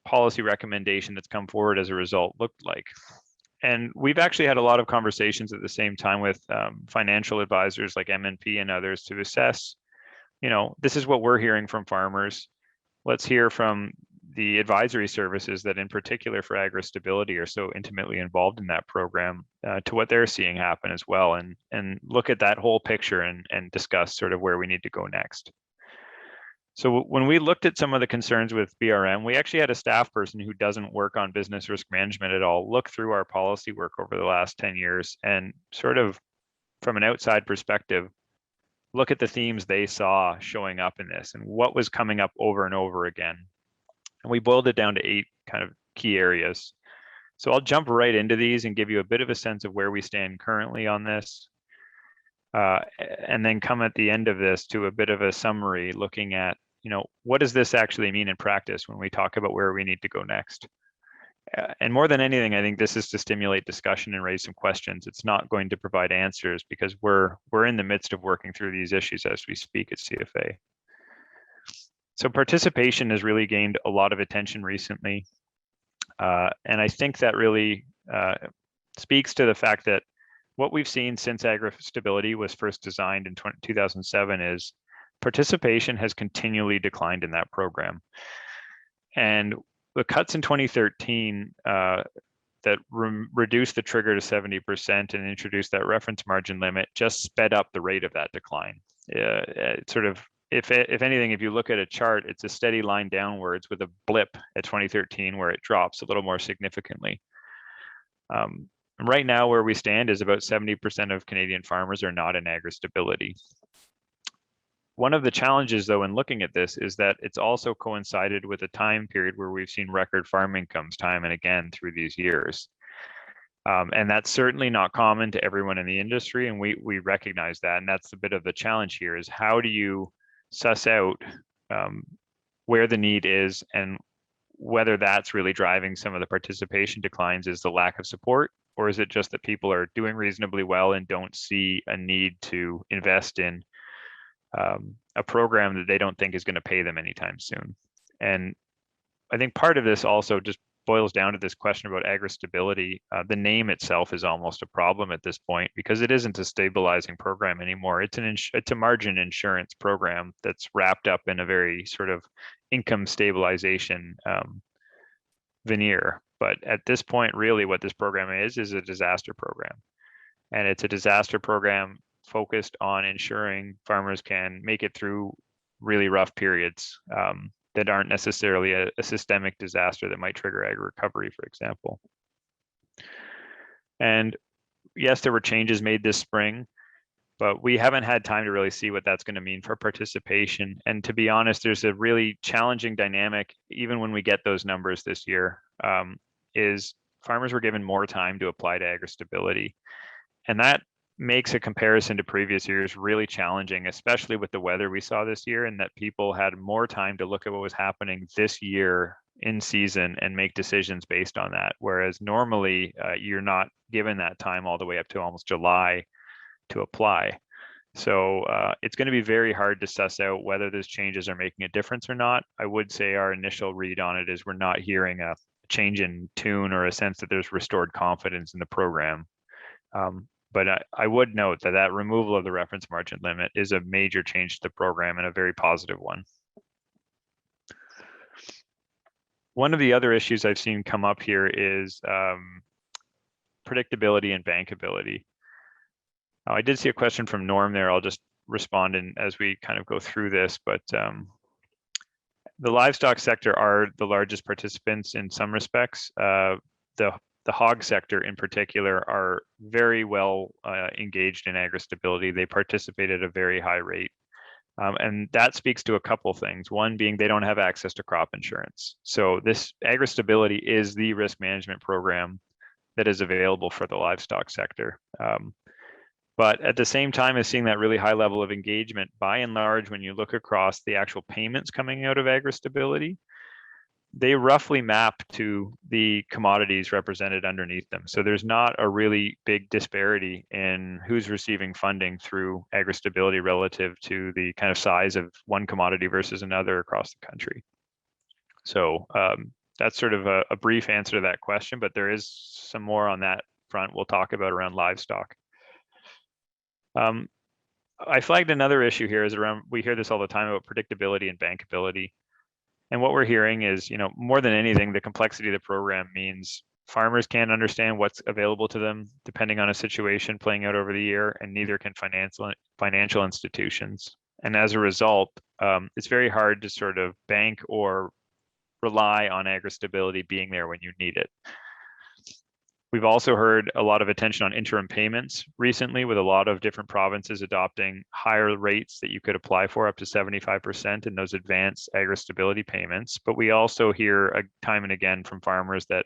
policy recommendation that's come forward as a result looked like? And we've actually had a lot of conversations at the same time with financial advisors like MNP and others to assess, this is what we're hearing from farmers. Let's hear from the advisory services that in particular for AgriStability are so intimately involved in that program to what they're seeing happen as well, and look at that whole picture and discuss sort of where we need to go next. So when we looked at some of the concerns with BRM, we actually had a staff person who doesn't work on business risk management at all look through our policy work over the last 10 years and sort of from an outside perspective, look at the themes they saw showing up in this and what was coming up over and over again. And we boiled it down to 8 kind of key areas. So I'll jump right into these and give you a bit of a sense of where we stand currently on this. And then come at the end of this to a bit of a summary looking at, what does this actually mean in practice when we talk about where we need to go next? And more than anything, I think this is to stimulate discussion and raise some questions. It's not going to provide answers because we're in the midst of working through these issues as we speak at CFA. So participation has really gained a lot of attention recently. And I think that really speaks to the fact that what we've seen since AgriStability was first designed in 2007 is participation has continually declined in that program. And the cuts in 2013 that reduced the trigger to 70% and introduced that reference margin limit just sped up the rate of that decline. Sort of, if anything, if you look at a chart, it's a steady line downwards with a blip at 2013 where it drops a little more significantly. Right now, where we stand is about 70% of Canadian farmers are not in agri-stability. One of the challenges, though, in looking at this is that it's also coincided with a time period where we've seen record farm incomes time and again through these years. And that's certainly not common to everyone in the industry, and we recognize that. And that's a bit of the challenge here, is how do you suss out where the need is and whether that's really driving some of the participation declines is the lack of support, or is it just that people are doing reasonably well and don't see a need to invest in a program that they don't think is going to pay them anytime soon. And I think part of this also just boils down to this question about agri-stability. The name itself is almost a problem at this point because it isn't a stabilizing program anymore. It's a margin insurance program that's wrapped up in a very sort of income stabilization veneer. But at this point, really what this program is a disaster program. And it's a disaster program focused on ensuring farmers can make it through really rough periods that aren't necessarily a systemic disaster that might trigger AgriRecovery, for example. And yes, there were changes made this spring, but we haven't had time to really see what that's going to mean for participation. And to be honest, there's a really challenging dynamic, even when we get those numbers this year, is farmers were given more time to apply to agri-stability. And that makes a comparison to previous years really challenging, especially with the weather we saw this year, and that people had more time to look at what was happening this year in season and make decisions based on that. Whereas normally you're not given that time all the way up to almost July to apply. So it's going to be very hard to suss out whether those changes are making a difference or not. I would say our initial read on it is we're not hearing a change in tune or a sense that there's restored confidence in the program. But I would note that that removal of the reference margin limit is a major change to the program and a very positive one. One of the other issues I've seen come up here is predictability and bankability. I did see a question from Norm there. I'll just respond as we kind of go through this, but the livestock sector are the largest participants in some respects. The hog sector in particular are very well engaged in agri-stability. They participate at a very high rate. And that speaks to a couple things. One being they don't have access to crop insurance. So this agri-stability is the risk management program that is available for the livestock sector. But at the same time as seeing that really high level of engagement, by and large, when you look across the actual payments coming out of agri-stability, they roughly map to the commodities represented underneath them. So there's not a really big disparity in who's receiving funding through agri-stability relative to the kind of size of one commodity versus another across the country. So that's sort of a brief answer to that question, but there is some more on that front we'll talk about around livestock. I flagged another issue here is around, we hear this all the time about predictability and bankability. And what we're hearing is, more than anything, the complexity of the program means farmers can't understand what's available to them depending on a situation playing out over the year, and neither can financial institutions. And as a result, it's very hard to sort of bank or rely on agri-stability being there when you need it. We've also heard a lot of attention on interim payments recently, with a lot of different provinces adopting higher rates that you could apply for, up to 75% in those advanced agri-stability payments. But we also hear time and again from farmers that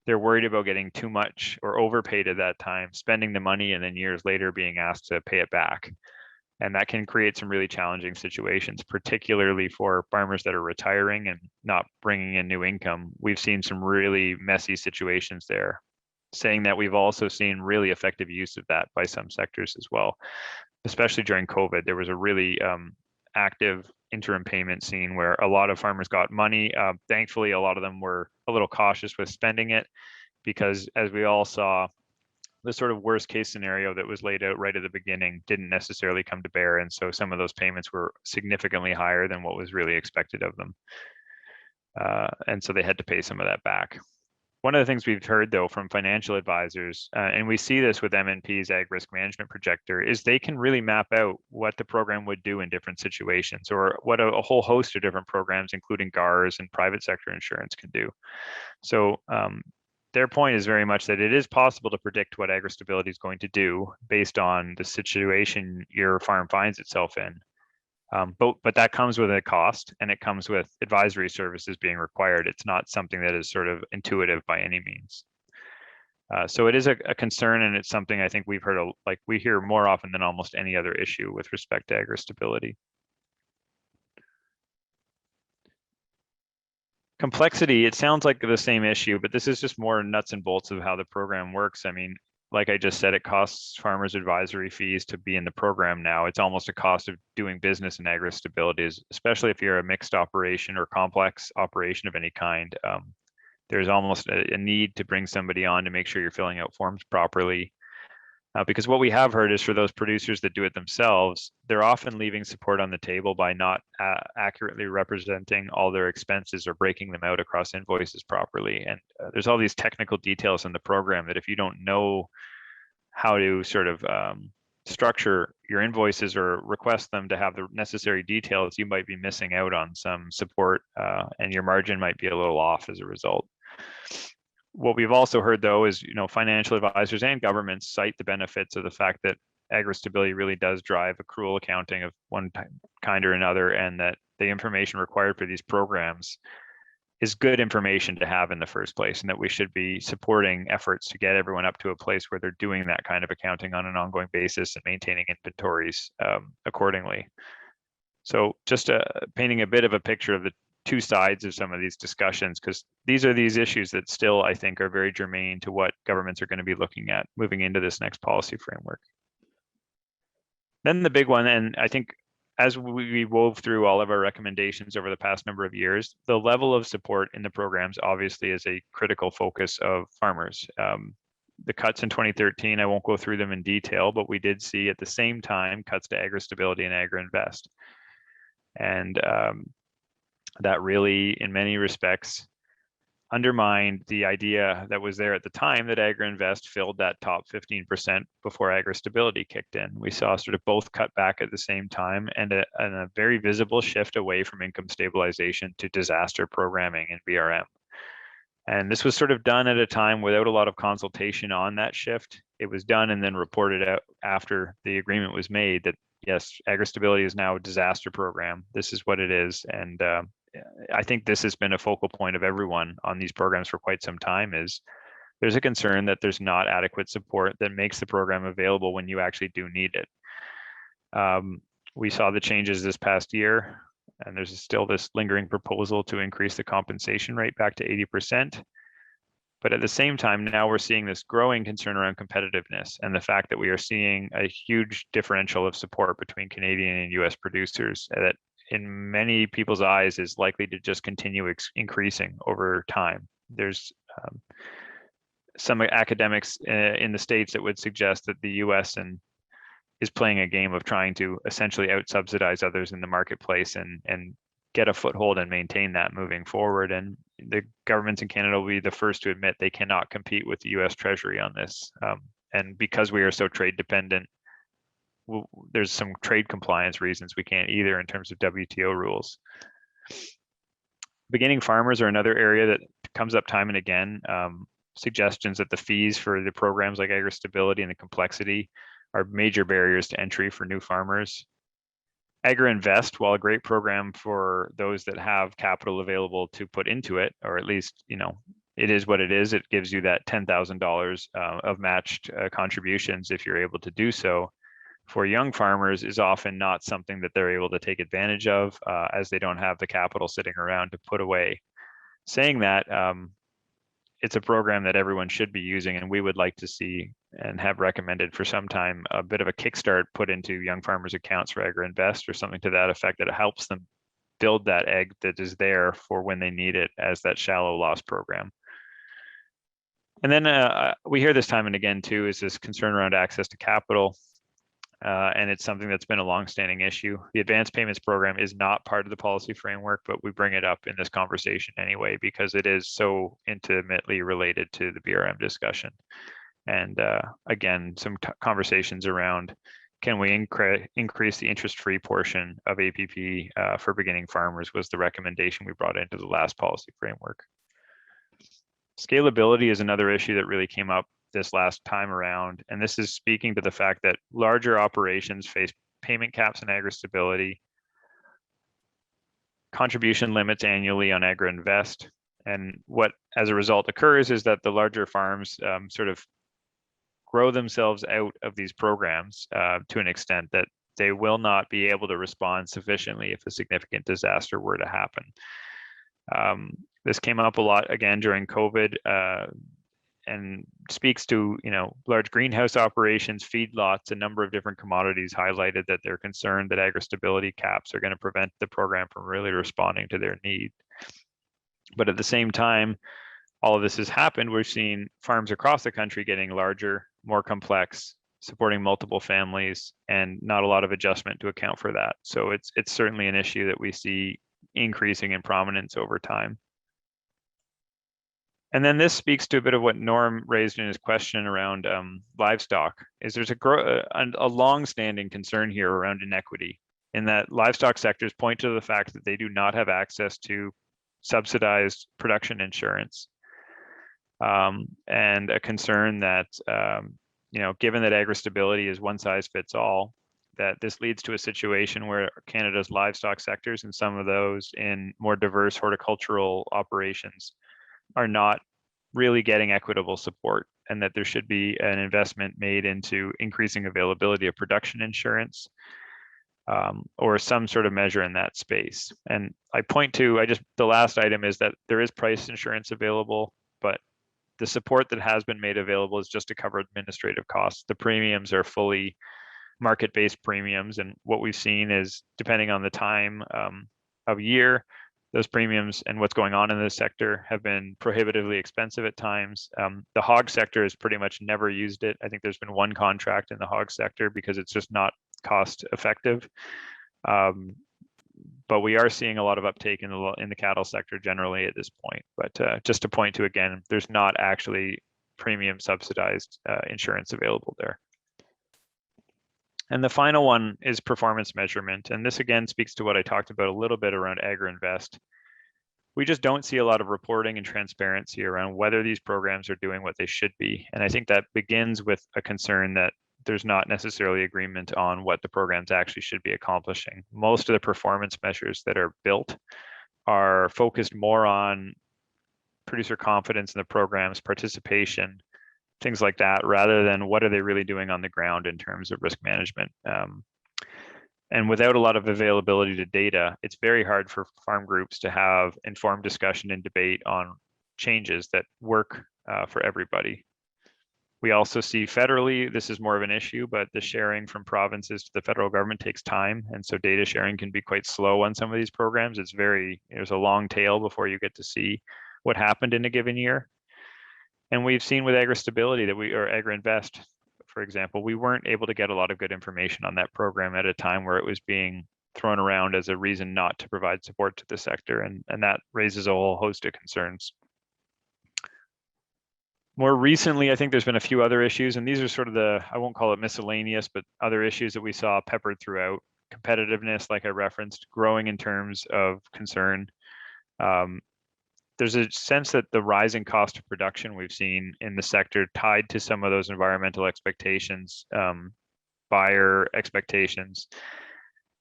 they're worried about getting too much or overpaid at that time, spending the money, and then years later being asked to pay it back. And that can create some really challenging situations, particularly for farmers that are retiring and not bringing in new income. We've seen some really messy situations there. Saying that, we've also seen really effective use of that by some sectors as well, especially during COVID. There was a really active interim payment scene where a lot of farmers got money. Thankfully, a lot of them were a little cautious with spending it because, as we all saw, the sort of worst case scenario that was laid out right at the beginning didn't necessarily come to bear. And so some of those payments were significantly higher than what was really expected of them. And so they had to pay some of that back. One of the things we've heard though from financial advisors, and we see this with MNP's Ag Risk Management Projector, is they can really map out what the program would do in different situations, or what a whole host of different programs, including GARs and private sector insurance, can do. So their point is very much that it is possible to predict what AgriStability is going to do based on the situation your farm finds itself in. But that comes with a cost, and it comes with advisory services being required. It's not something that is sort of intuitive by any means. So it is a concern, and it's something I think we've heard, we hear more often than almost any other issue with respect to AgriStability. Complexity, it sounds like the same issue, but this is just more nuts and bolts of how the program works. I mean, like I just said, it costs farmers advisory fees to be in the program now. It's almost a cost of doing business in AgriStability, especially if you're a mixed operation or complex operation of any kind. There's almost a need to bring somebody on to make sure you're filling out forms properly. Because what we have heard is for those producers that do it themselves, they're often leaving support on the table by not accurately representing all their expenses or breaking them out across invoices properly. And there's all these technical details in the program that if you don't know how to sort of structure your invoices or request them to have the necessary details, you might be missing out on some support, and your margin might be a little off as a result. What we've also heard though is, financial advisors and governments cite the benefits of the fact that AgriStability really does drive accrual accounting of one kind or another, and that the information required for these programs is good information to have in the first place, and that we should be supporting efforts to get everyone up to a place where they're doing that kind of accounting on an ongoing basis and maintaining inventories accordingly. So just painting a bit of a picture of the two sides of some of these discussions, because these are these issues that still, I think, are very germane to what governments are going to be looking at moving into this next policy framework. Then the big one, and I think as we wove through all of our recommendations over the past number of years, the level of support in the programs obviously is a critical focus of farmers. The cuts in 2013, I won't go through them in detail, but we did see at the same time cuts to AgriStability and AgriInvest. And that really, in many respects, undermined the idea that was there at the time that AgriInvest filled that top 15% before AgriStability kicked in. We saw sort of both cut back at the same time, and a very visible shift away from income stabilization to disaster programming in VRM. And this was sort of done at a time without a lot of consultation on that shift. It was done and then reported out after the agreement was made that, yes, AgriStability is now a disaster program. This is what it is. And I think this has been a focal point of everyone on these programs for quite some time, is there's a concern that there's not adequate support that makes the program available when you actually do need it. We saw the changes this past year, and there's still this lingering proposal to increase the compensation rate back to 80%. But at the same time, now we're seeing this growing concern around competitiveness and the fact that we are seeing a huge differential of support between Canadian and US producers that in many people's eyes is likely to just continue increasing over time. There's some academics in the States that would suggest that the US is playing a game of trying to essentially out-subsidize others in the marketplace and get a foothold and maintain that moving forward. And the governments in Canada will be the first to admit they cannot compete with the US Treasury on this. And because we are so trade dependent, there's some trade compliance reasons we can't either in terms of WTO rules. Beginning farmers are another area that comes up time and again. Suggestions that the fees for the programs like AgriStability and the complexity are major barriers to entry for new farmers. AgriInvest, while a great program for those that have capital available to put into it, or at least, it is what it is. It gives you that $10,000 of matched contributions if you're able to do so. For young farmers is often not something that they're able to take advantage of as they don't have the capital sitting around to put away. Saying that, it's a program that everyone should be using, and we would like to see and have recommended for some time a bit of a kickstart put into young farmers' accounts for AgriInvest or something to that effect, that it helps them build that egg that is there for when they need it as that shallow loss program. And then we hear this time and again too, is this concern around access to capital. and it's something that's been a longstanding issue. The advanced payments program is not part of the policy framework, but we bring it up in this conversation anyway, because it is so intimately related to the BRM discussion. And again, some conversations around, can we increase the interest-free portion of APP for beginning farmers was the recommendation we brought into the last policy framework. Scalability is another issue that really came up this last time around, and this is speaking to the fact that larger operations face payment caps and AgriStability, contribution limits annually on AgriInvest, and what as a result occurs is that the larger farms sort of grow themselves out of these programs to an extent that they will not be able to respond sufficiently if a significant disaster were to happen. This came up a lot again during COVID, and speaks to, large greenhouse operations, feedlots, a number of different commodities highlighted that they're concerned that AgriStability caps are going to prevent the program from really responding to their need. But at the same time, all of this has happened. We've seen farms across the country getting larger, more complex, supporting multiple families, and not a lot of adjustment to account for that. So it's certainly an issue that we see increasing in prominence over time. And then this speaks to a bit of what Norm raised in his question around livestock. Is there's a long-standing concern here around inequity, in that livestock sectors point to the fact that they do not have access to subsidized production insurance, and a concern that given that AgriStability is one size fits all, that this leads to a situation where Canada's livestock sectors and some of those in more diverse horticultural operations are not really getting equitable support, and that there should be an investment made into increasing availability of production insurance, or some sort of measure in that space. And I point to, the last item is that there is price insurance available, but the support that has been made available is just to cover administrative costs. The premiums are fully market-based premiums, and what we've seen is, depending on the time of year, those premiums and what's going on in this sector have been prohibitively expensive at times. The hog sector has pretty much never used it. I think there's been one contract in the hog sector because it's just not cost effective. But we are seeing a lot of uptake in the cattle sector generally at this point. But just to point to, again, there's not actually premium subsidized insurance available there. And the final one is performance measurement. And this again speaks to what I talked about a little bit around AgriInvest. We just don't see a lot of reporting and transparency around whether these programs are doing what they should be. And I think that begins with a concern that there's not necessarily agreement on what the programs actually should be accomplishing. Most of the performance measures that are built are focused more on producer confidence in the programs, participation, things like that, rather than what are they really doing on the ground in terms of risk management. And without a lot of availability to data, it's very hard for farm groups to have informed discussion and debate on changes that work for everybody. We also see federally, this is more of an issue, but the sharing from provinces to the federal government takes time. And so data sharing can be quite slow on some of these programs. There's a long tail before you get to see what happened in a given year. And we've seen with AgriStability or AgriInvest, for example, we weren't able to get a lot of good information on that program at a time where it was being thrown around as a reason not to provide support to the sector. And that raises a whole host of concerns. More recently, I think there's been a few other issues, and these are sort of I won't call it miscellaneous, but other issues that we saw peppered throughout. Competitiveness, like I referenced, growing in terms of concern. There's a sense that the rising cost of production we've seen in the sector tied to some of those environmental expectations, buyer expectations,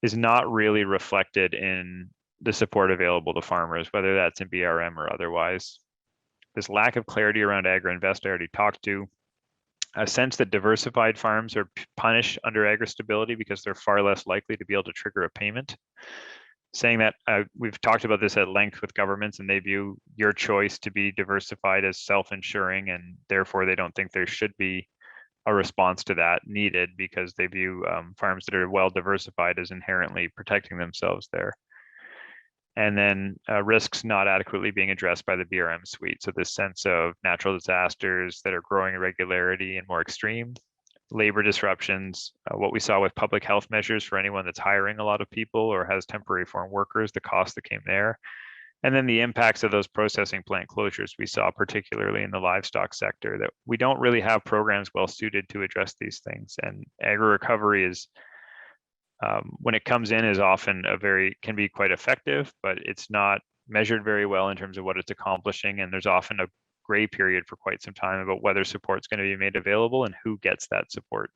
is not really reflected in the support available to farmers, whether that's in BRM or otherwise. This lack of clarity around AgriInvest I already talked to. A sense that diversified farms are punished under AgriStability because they're far less likely to be able to trigger a payment. Saying that we've talked about this at length with governments, and they view your choice to be diversified as self-insuring, and therefore they don't think there should be a response to that needed because they view farms that are well diversified as inherently protecting themselves there. And then risks not adequately being addressed by the BRM suite. So this sense of natural disasters that are growing irregularity and more extreme, labor disruptions, what we saw with public health measures for anyone that's hiring a lot of people or has temporary foreign workers, the cost that came there. And then the impacts of those processing plant closures we saw, particularly in the livestock sector, that we don't really have programs well suited to address these things. And AgriRecovery is, when it comes in, is often can be quite effective, but it's not measured very well in terms of what it's accomplishing. And there's often a gray period for quite some time about whether support's going to be made available and who gets that support.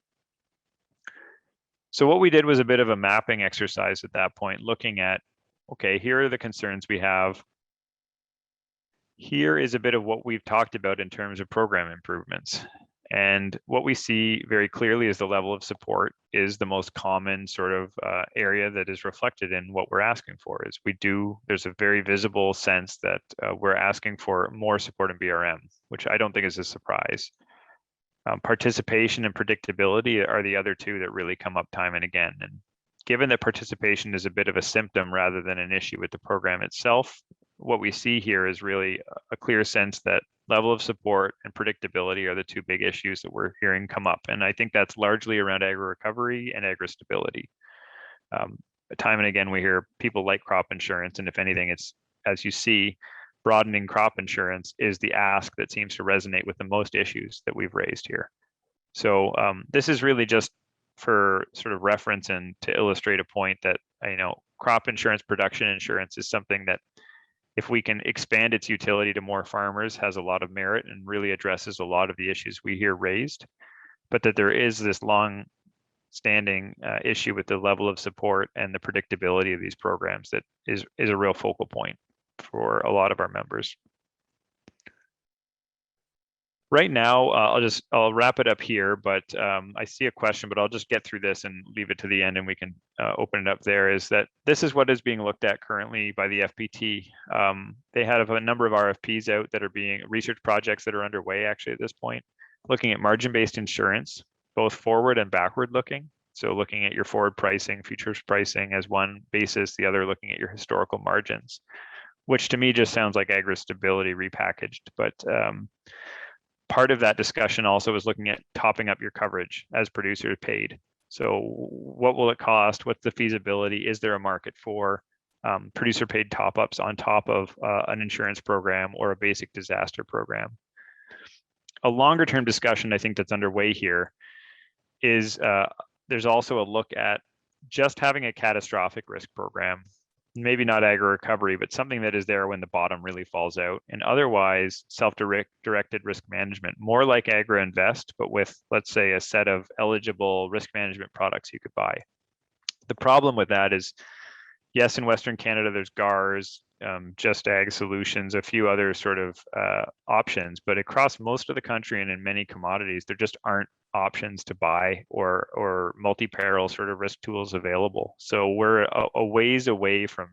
So what we did was a bit of a mapping exercise at that point, looking at, okay, here are the concerns we have. Here is a bit of what we've talked about in terms of program improvements. And what we see very clearly is the level of support is the most common sort of area that is reflected in what we're asking for. There's a very visible sense that we're asking for more support in BRM, which I don't think is a surprise. Participation and predictability are the other two that really come up time and again. And given that participation is a bit of a symptom rather than an issue with the program itself, what we see here is really a clear sense that level of support and predictability are the two big issues that we're hearing come up. And I think that's largely around AgriRecovery and AgriStability. Time and again, we hear people like crop insurance. And if anything, it's, as you see, broadening crop insurance is the ask that seems to resonate with the most issues that we've raised here. So this is really just for sort of reference and to illustrate a point that, crop insurance, production insurance is something that, if we can expand its utility to more farmers, has a lot of merit and really addresses a lot of the issues we hear raised, but that there is this long-standing issue with the level of support and the predictability of these programs that is a real focal point for a lot of our members. Right now, I'll wrap it up here, but I see a question, but I'll just get through this and leave it to the end and we can open it up there, is that this is what is being looked at currently by the FPT. They have a number of RFPs out that are being research projects that are underway actually at this point, looking at margin-based insurance, both forward and backward looking. So looking at your forward pricing, futures pricing as one basis, the other looking at your historical margins, which to me just sounds like AgriStability repackaged, but part of that discussion also was looking at topping up your coverage as producers paid. So what will it cost? What's the feasibility? Is there a market for producer paid top ups on top of an insurance program or a basic disaster program? A longer term discussion I think that's underway here is there's also a look at just having a catastrophic risk program, maybe not AgriRecovery, but something that is there when the bottom really falls out, and otherwise self-directed risk management, more like AgriInvest, but with, let's say, a set of eligible risk management products you could buy. The problem with that is, yes, in Western Canada, there's GARS, Just Ag Solutions, a few other sort of options, but across most of the country and in many commodities, there just aren't options to buy or multi-peril sort of risk tools available. So we're a ways away from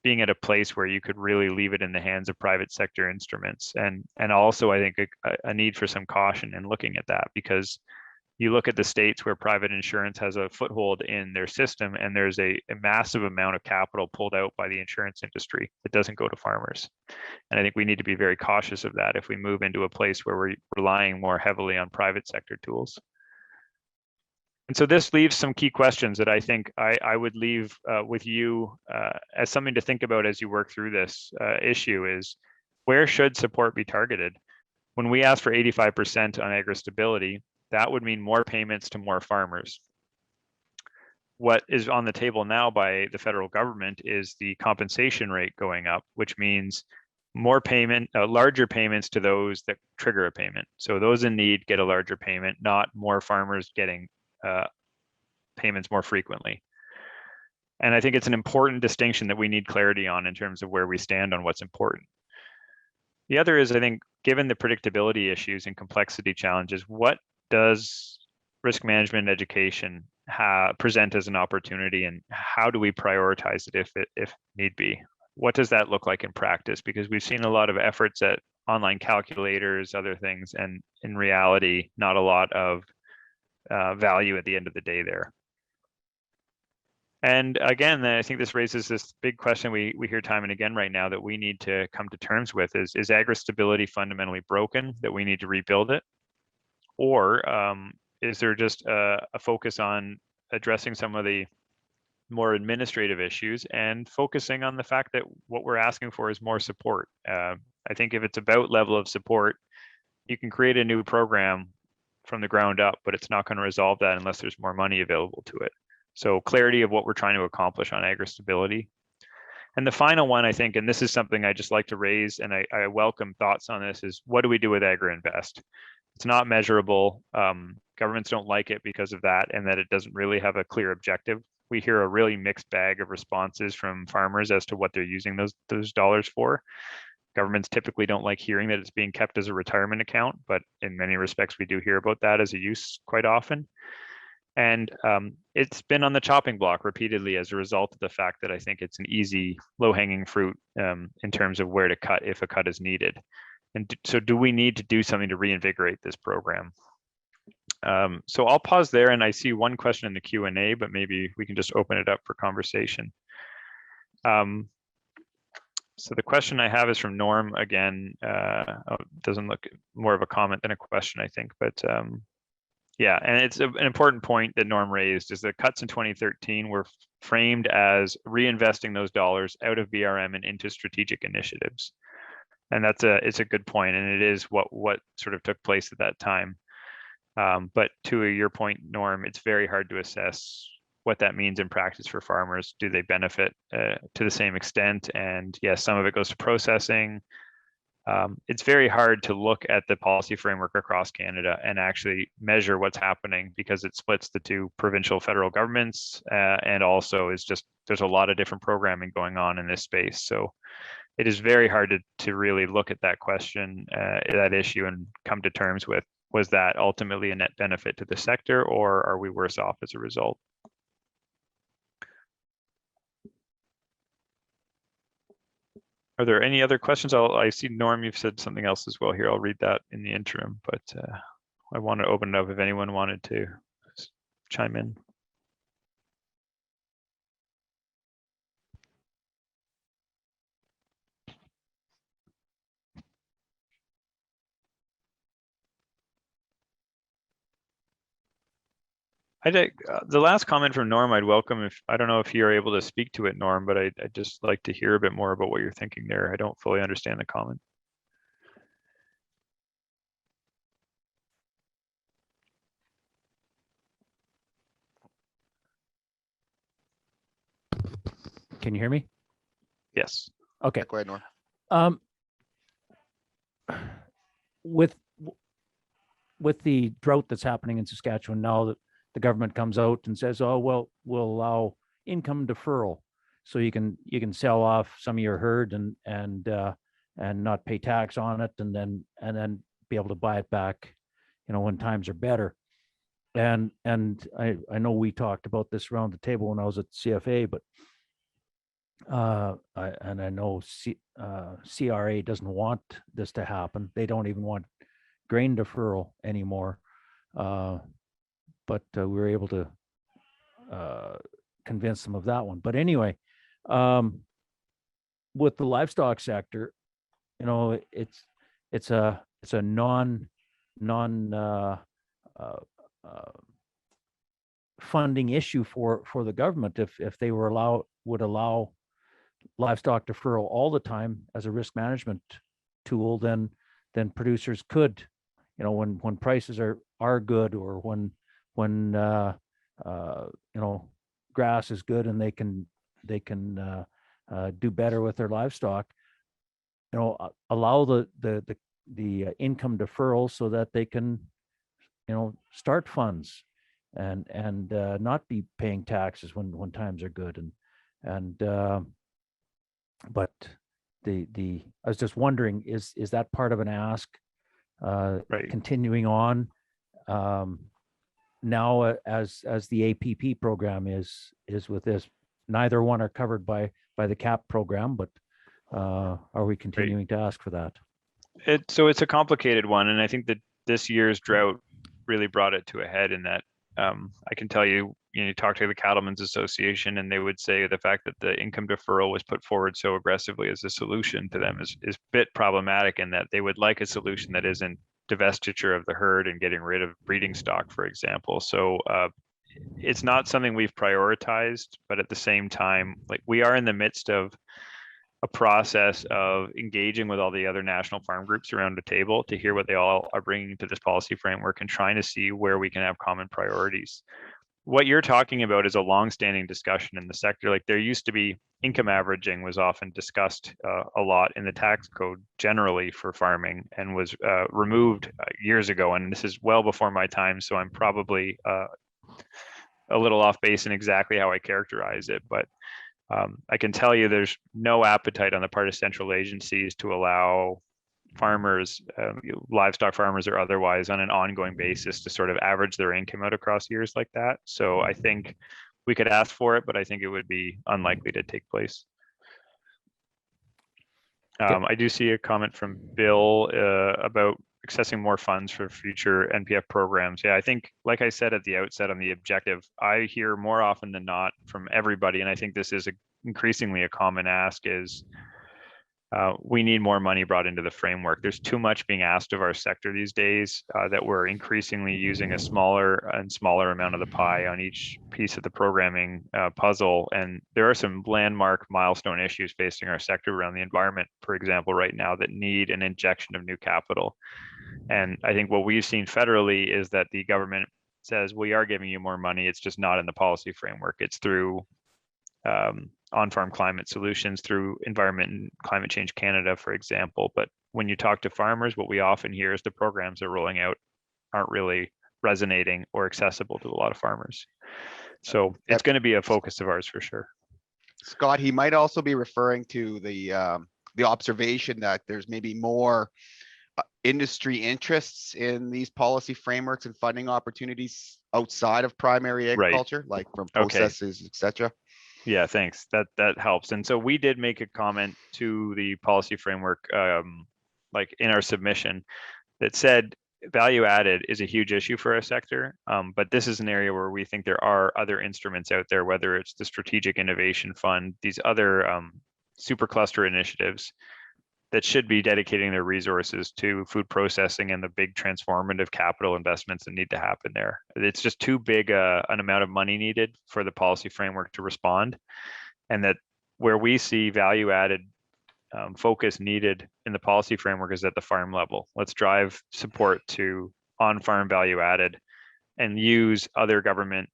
being at a place where you could really leave it in the hands of private sector instruments. And also I think a need for some caution in looking at that, because you look at the states where private insurance has a foothold in their system, and there's a massive amount of capital pulled out by the insurance industry that doesn't go to farmers. And I think we need to be very cautious of that if we move into a place where we're relying more heavily on private sector tools. And so this leaves some key questions that I think I would leave with you as something to think about as you work through this issue is, where should support be targeted? When we ask for 85% on AgriStability, that would mean more payments to more farmers. What is on the table now by the federal government is the compensation rate going up, which means more payment, larger payments to those that trigger a payment. So those in need get a larger payment, not more farmers getting payments more frequently. And I think it's an important distinction that we need clarity on in terms of where we stand on what's important. The other is, I think, given the predictability issues and complexity challenges, what does risk management education present as an opportunity, and how do we prioritize it if need be? What does that look like in practice? Because we've seen a lot of efforts at online calculators, other things, and in reality, not a lot of value at the end of the day there. And again, I think this raises this big question we hear time and again right now that we need to come to terms with is AgriStability fundamentally broken, that we need to rebuild it? Or is there just a focus on addressing some of the more administrative issues and focusing on the fact that what we're asking for is more support. I think if it's about level of support, you can create a new program from the ground up, but it's not going to resolve that unless there's more money available to it. So clarity of what we're trying to accomplish on agri-stability. And the final one, I think, and this is something I just like to raise, and I welcome thoughts on this, is what do we do with AgriInvest? It's not measurable. Governments don't like it because of that, and that it doesn't really have a clear objective. We hear a really mixed bag of responses from farmers as to what they're using those dollars for. Governments typically don't like hearing that it's being kept as a retirement account, but in many respects, we do hear about that as a use quite often. And it's been on the chopping block repeatedly as a result of the fact that I think it's an easy, low-hanging fruit in terms of where to cut if a cut is needed. And so do we need to do something to reinvigorate this program? So I'll pause there, and I see one question in the Q&A, but maybe we can just open it up for conversation. So the question I have is from Norm again. Doesn't look more of a comment than a question, I think, but yeah, and it's an important point that Norm raised, is the cuts in 2013 were framed as reinvesting those dollars out of BRM and into strategic initiatives. And it's a good point, and it is what sort of took place at that time. But to your point, Norm, it's very hard to assess what that means in practice for farmers. Do they benefit to the same extent? And yes, some of it goes to processing. It's very hard to look at the policy framework across Canada and actually measure what's happening, because it splits the two provincial federal governments, and also is just, there's a lot of different programming going on in this space. So it is very hard to really look at that question, that issue, and come to terms with, was that ultimately a net benefit to the sector, or are we worse off as a result? Are there any other questions? I see, Norm, you've said something else as well here. I'll read that in the interim, but I want to open it up if anyone wanted to chime in. The last comment from Norm, I'd welcome. If I don't know if you're able to speak to it, Norm, but I'd just like to hear a bit more about what you're thinking there. I don't fully understand the comment. Can you hear me? Yes. Okay. Go ahead, Norm. With the drought that's happening in Saskatchewan now, that the government comes out and says, "Oh well, we'll allow income deferral, so you can sell off some of your herd and not pay tax on it, and then be able to buy it back, when times are better." And I know we talked about this around the table when I was at CFA, but I know CRA doesn't want this to happen. They don't even want grain deferral anymore. But we were able to convince them of that one. But anyway, with the livestock sector, it's a non funding issue for the government. If they would allow livestock deferral all the time as a risk management tool, then producers could, when prices are good, or when grass is good and they can do better with their livestock, allow the income deferral so that they can start funds and not be paying taxes when times are good. But I was just wondering, is that part of an ask Right. continuing on now as the APP program is with this? Neither one are covered by the CAP program, but are we continuing to ask for that? So it's a complicated one, and I think that this year's drought really brought it to a head in that I can tell you, you talk to the Cattlemen's Association, and they would say the fact that the income deferral was put forward so aggressively as a solution to them is a bit problematic, in that they would like a solution that isn't divestiture of the herd and getting rid of breeding stock, for example. So it's not something we've prioritized, but at the same time, like we are in the midst of a process of engaging with all the other national farm groups around the table to hear what they all are bringing to this policy framework and trying to see where we can have common priorities. What you're talking about is a long-standing discussion in the sector. Like there used to be income averaging was often discussed a lot in the tax code generally for farming and was removed years ago. And this is well before my time, so I'm probably a little off base in exactly how I characterize it, but I can tell you there's no appetite on the part of central agencies to allow farmers, livestock farmers or otherwise, on an ongoing basis to sort of average their income out across years like that. So I think we could ask for it, but I think it would be unlikely to take place. I do see a comment from Bill about accessing more funds for future NPF programs. Yeah, I think, like I said at the outset on the objective, I hear more often than not from everybody, and I think this is increasingly a common ask, is we need more money brought into the framework. There's too much being asked of our sector these days that we're increasingly using a smaller and smaller amount of the pie on each piece of the programming puzzle. And there are some landmark milestone issues facing our sector around the environment, for example, right now that need an injection of new capital. And I think what we've seen federally is that the government says, we are giving you more money. It's just not in the policy framework. It's through on-farm climate solutions, through Environment and Climate Change Canada, for example. But when you talk to farmers, what we often hear is the programs they're rolling out aren't really resonating or accessible to a lot of farmers. So it's going to be a focus of ours for sure. Scott, he might also be referring to the observation that there's maybe more industry interests in these policy frameworks and funding opportunities outside of primary agriculture, like from processes, etc. Yeah, thanks. That helps. And so we did make a comment to the policy framework, like in our submission, that said value added is a huge issue for our sector, but this is an area where we think there are other instruments out there, whether it's the Strategic Innovation Fund, these other supercluster initiatives that should be dedicating their resources to food processing and the big transformative capital investments that need to happen there. It's just too big an amount of money needed for the policy framework to respond. And that where we see value added focus needed in the policy framework is at the farm level. Let's drive support to on-farm value added and use other government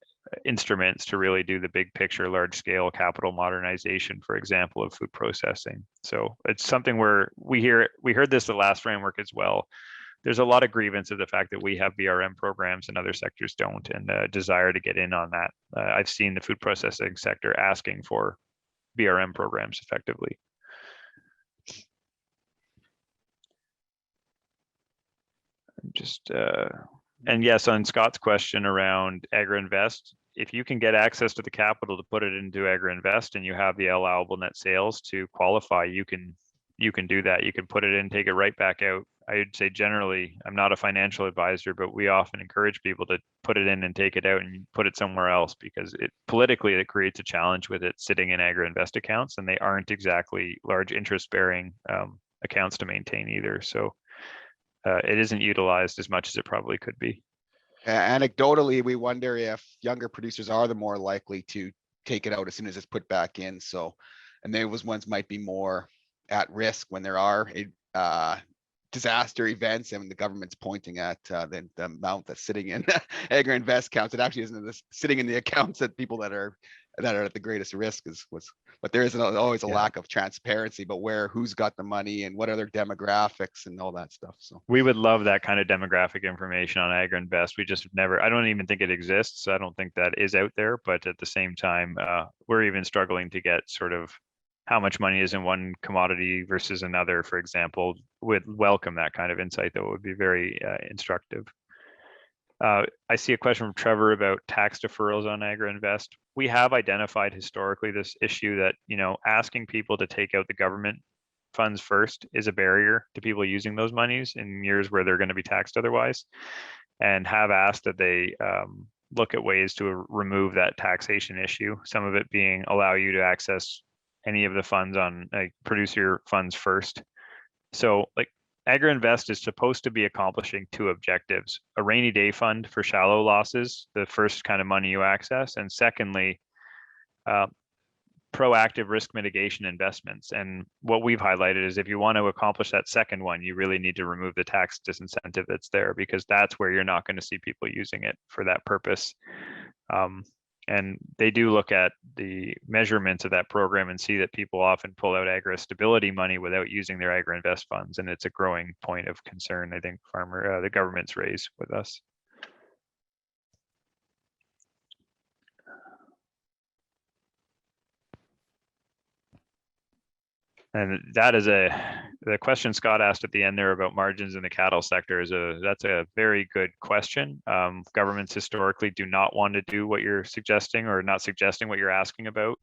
instruments to really do the big picture, large scale capital modernization, for example, of food processing. So it's something where we heard this the last framework as well. There's a lot of grievance of the fact that we have BRM programs and other sectors don't, and a desire to get in on that. I've seen the food processing sector asking for BRM programs effectively. Just and yes, on Scott's question around AgriInvest, if you can get access to the capital to put it into AgriInvest and you have the allowable net sales to qualify, you can do that. You can put it in, take it right back out. I'd say generally, I'm not a financial advisor, but we often encourage people to put it in and take it out and put it somewhere else, because politically it creates a challenge with it sitting in AgriInvest accounts, and they aren't exactly large interest-bearing accounts to maintain either. So it isn't utilized as much as it probably could be. Anecdotally, we wonder if younger producers are the more likely to take it out as soon as it's put back in. So, and those ones might be more at risk when there are disaster events, and the government's pointing at the amount that's sitting in AgriInvest accounts. It actually isn't sitting in the accounts that people that are at the greatest risk but there is always a lack of transparency, but who's got the money and what are their demographics and all that stuff. So we would love that kind of demographic information on AgriInvest. We just never, I don't even think it exists. I don't think that is out there, but at the same time, we're even struggling to get sort of how much money is in one commodity versus another, for example. Would welcome that kind of insight, though. It would be very instructive. I see a question from Trevor about tax deferrals on AgriInvest. We have identified historically this issue that, asking people to take out the government funds first is a barrier to people using those monies in years where they're going to be taxed otherwise, and have asked that they look at ways to remove that taxation issue. Some of it being allow you to access any of the funds on producer funds first. So AgriInvest is supposed to be accomplishing two objectives: a rainy day fund for shallow losses, the first kind of money you access, and secondly, proactive risk mitigation investments. And what we've highlighted is if you want to accomplish that second one, you really need to remove the tax disincentive that's there, because that's where you're not going to see people using it for that purpose. And they do look at the measurements of that program and see that people often pull out agri-stability money without using their AgriInvest funds. And it's a growing point of concern, I think, the government's raised with us. And that is the question Scott asked at the end there about margins in the cattle sector that's a very good question. Governments historically do not want to do what you're suggesting, or not suggesting what you're asking about,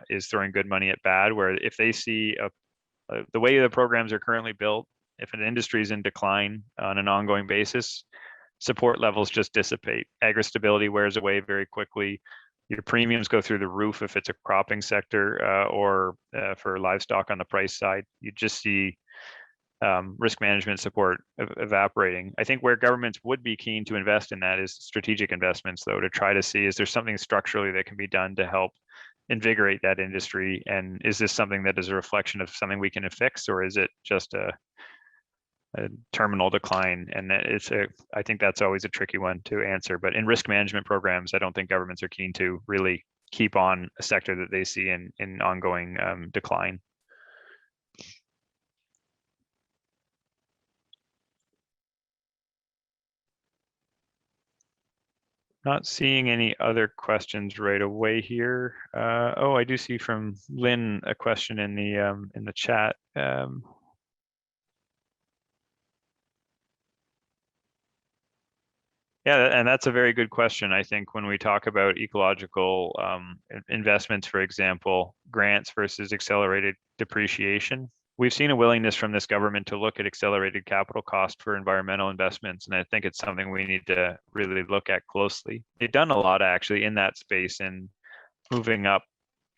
is throwing good money at bad, where if they see the way the programs are currently built, if an industry is in decline on an ongoing basis, support levels just dissipate. Agri-stability wears away very quickly. Your premiums go through the roof if it's a cropping sector or for livestock on the price side. You just see risk management support evaporating. I think where governments would be keen to invest in that is strategic investments, though, to try to see, is there something structurally that can be done to help invigorate that industry? And is this something that is a reflection of something we can fix, or is it just a terminal decline? And I think that's always a tricky one to answer. But in risk management programs, I don't think governments are keen to really keep on a sector that they see in ongoing decline. Not seeing any other questions right away here. Oh, I do see from Lynn a question in the chat. Yeah, and that's a very good question. I think when we talk about ecological investments, for example, grants versus accelerated depreciation, we've seen a willingness from this government to look at accelerated capital cost for environmental investments. And I think it's something we need to really look at closely. They've done a lot actually in that space in moving up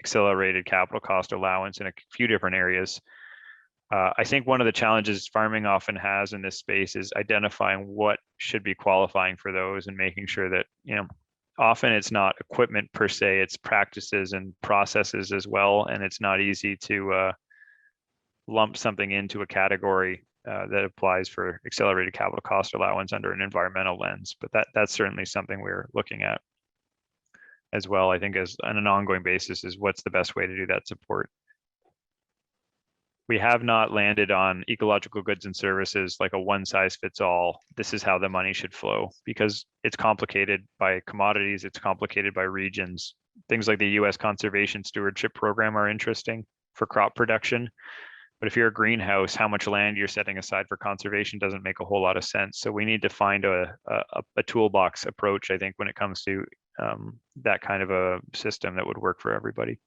accelerated capital cost allowance in a few different areas. I think one of the challenges farming often has in this space is identifying what should be qualifying for those, and making sure that, often it's not equipment per se, it's practices and processes as well. And it's not easy to lump something into a category that applies for accelerated capital cost allowance under an environmental lens. But that's certainly something we're looking at as well, I think, as on an ongoing basis, is what's the best way to do that support. We have not landed on ecological goods and services like a one size fits all. This is how the money should flow, because it's complicated by commodities, it's complicated by regions. Things like the US Conservation Stewardship Program are interesting for crop production. But if you're a greenhouse, how much land you're setting aside for conservation doesn't make a whole lot of sense. So we need to find a toolbox approach, I think, when it comes to that kind of a system that would work for everybody.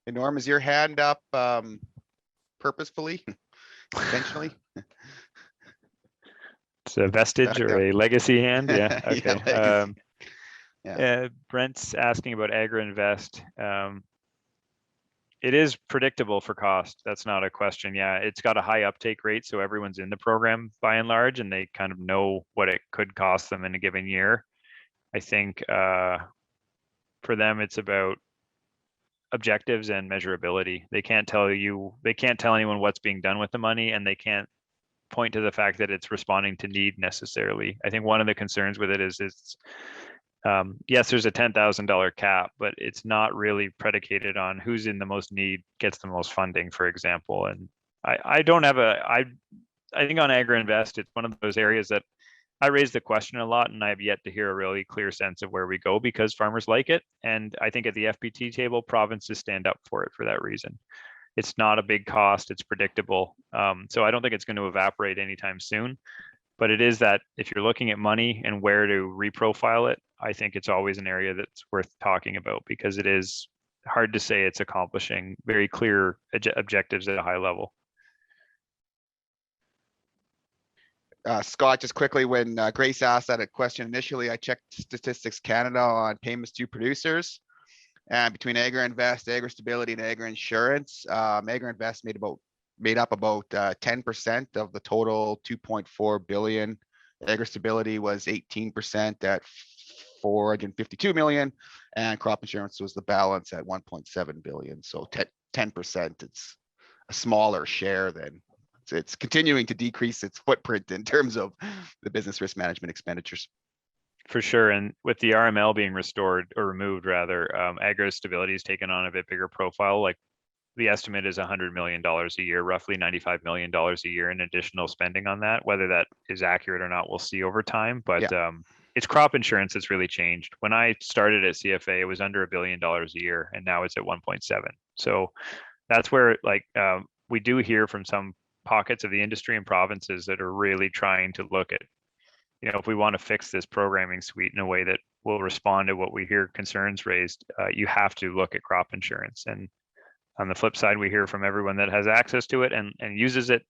And Norm, is your hand up purposefully, intentionally? It's a vestige or a legacy hand. Yeah. Okay. Yeah. Brent's asking about AgriInvest. It is predictable for cost. That's not a question. Yeah, it's got a high uptake rate, so everyone's in the program by and large, and they kind of know what it could cost them in a given year. I think for them, it's about objectives and measurability. They can't tell anyone what's being done with the money, and they can't point to the fact that it's responding to need necessarily. I think one of the concerns with it is yes, there's a $10,000 cap, but it's not really predicated on who's in the most need gets the most funding, for example. And I think on AgriInvest, it's one of those areas that I raise the question a lot, and I have yet to hear a really clear sense of where we go, because farmers like it. And I think at the FPT table, provinces stand up for it for that reason. It's not a big cost, it's predictable. So I don't think it's going to evaporate anytime soon. But it is that if you're looking at money and where to reprofile it, I think it's always an area that's worth talking about, because it is hard to say it's accomplishing very clear objectives at a high level. Scott, just quickly, when Grace asked that question initially, I checked Statistics Canada on payments to producers. And between AgriInvest, AgriStability, and AgriInsurance, AgriInvest made up about 10% of the total 2.4 billion. AgriStability was 18% at 452 million, and crop insurance was the balance at 1.7 billion. So 10%, it's a smaller share than it's continuing to decrease its footprint in terms of the business risk management expenditures. For sure. And with the RML being restored or removed rather, AgriStability has taken on a bit bigger profile. Like the estimate is $100 million a year, roughly $95 million a year in additional spending on that. Whether that is accurate or not, we'll see over time. But it's crop insurance that's really changed. When I started at CFA, it was under $1 billion a year, and now it's at 1.7. So that's where we do hear from some pockets of the industry and provinces that are really trying to look at, if we want to fix this programming suite in a way that will respond to what we hear concerns raised, you have to look at crop insurance. And on the flip side, we hear from everyone that has access to it and uses it,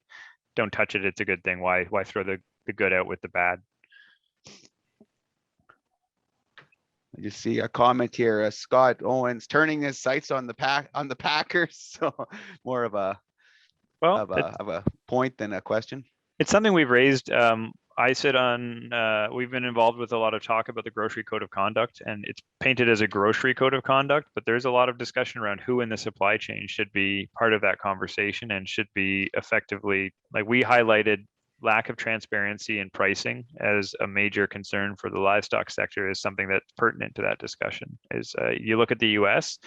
don't touch it. It's a good thing. Why throw the good out with the bad? I just see a comment here. Scott Owens turning his sights on the Packers. So more of a point than a question. It's something we've raised. I sit on, we've been involved with a lot of talk about the grocery code of conduct, and it's painted as a grocery code of conduct, but there's a lot of discussion around who in the supply chain should be part of that conversation and should be effectively, like we highlighted lack of transparency in pricing as a major concern for the livestock sector is something that's pertinent to that discussion. Is you look at the US,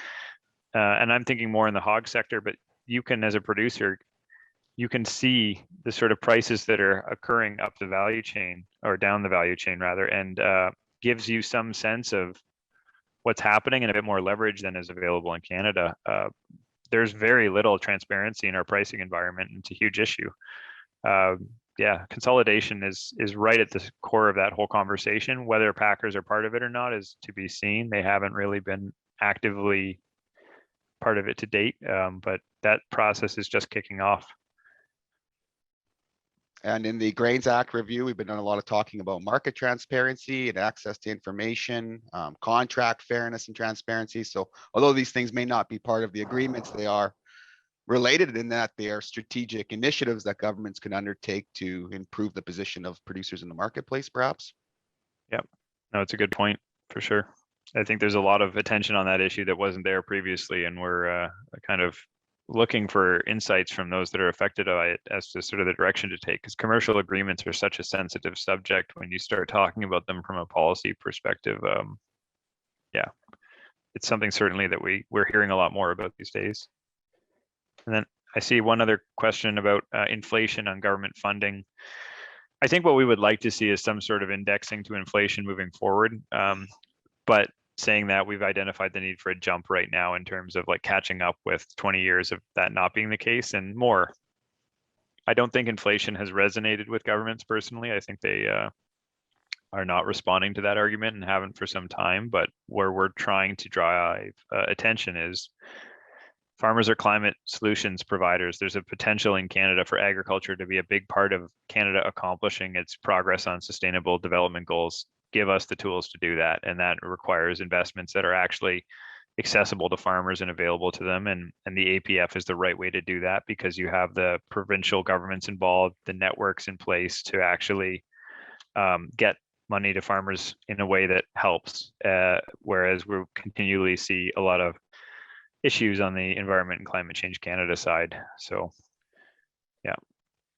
and I'm thinking more in the hog sector, but you can, as a producer, you can see the sort of prices that are occurring up the value chain or down the value chain rather, and gives you some sense of what's happening and a bit more leverage than is available in Canada. There's very little transparency in our pricing environment, and it's a huge issue. Consolidation is right at the core of that whole conversation. Whether Packers are part of it or not is to be seen. They haven't really been actively part of it to date, but that process is just kicking off. And in the Grains Act review, we've been doing a lot of talking about market transparency and access to information, contract fairness and transparency. So although these things may not be part of the agreements, they are related in that they are strategic initiatives that governments can undertake to improve the position of producers in the marketplace, perhaps. Yep. No, it's a good point for sure. I think there's a lot of attention on that issue that wasn't there previously, and we're kind of looking for insights from those that are affected by it as to sort of the direction to take, because commercial agreements are such a sensitive subject when you start talking about them from a policy perspective. It's something certainly that we're hearing a lot more about these days. And then I see one other question about inflation on government funding. I think what we would like to see is some sort of indexing to inflation moving forward. But saying that, we've identified the need for a jump right now in terms of like catching up with 20 years of that not being the case and more. I don't think inflation has resonated with governments personally. I think they are not responding to that argument and haven't for some time. But where we're trying to drive attention is farmers are climate solutions providers. There's a potential in Canada for agriculture to be a big part of Canada accomplishing its progress on sustainable development goals. Give us the tools to do that, and that requires investments that are actually accessible to farmers and available to them, and the APF is the right way to do that, because you have the provincial governments involved, the networks in place to actually get money to farmers in a way that helps, whereas we continually see a lot of issues on the Environment and Climate Change Canada side. So yeah,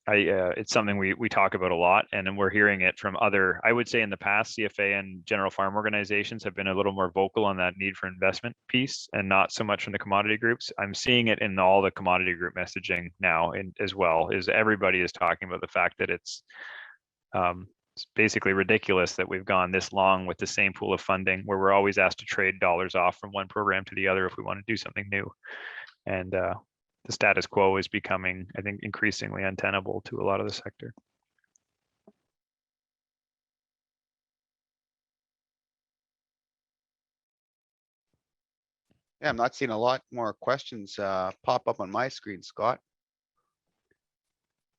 it's something we talk about a lot, and then we're hearing it from other, I would say in the past, CFA and general farm organizations have been a little more vocal on that need for investment piece, and not so much from the commodity groups. I'm seeing it in all the commodity group messaging now as well, is everybody is talking about the fact that it's basically ridiculous that we've gone this long with the same pool of funding, where we're always asked to trade dollars off from one program to the other if we want to do something new. And the status quo is becoming, I think, increasingly untenable to a lot of the sector. Yeah, I'm not seeing a lot more questions pop up on my screen, Scott.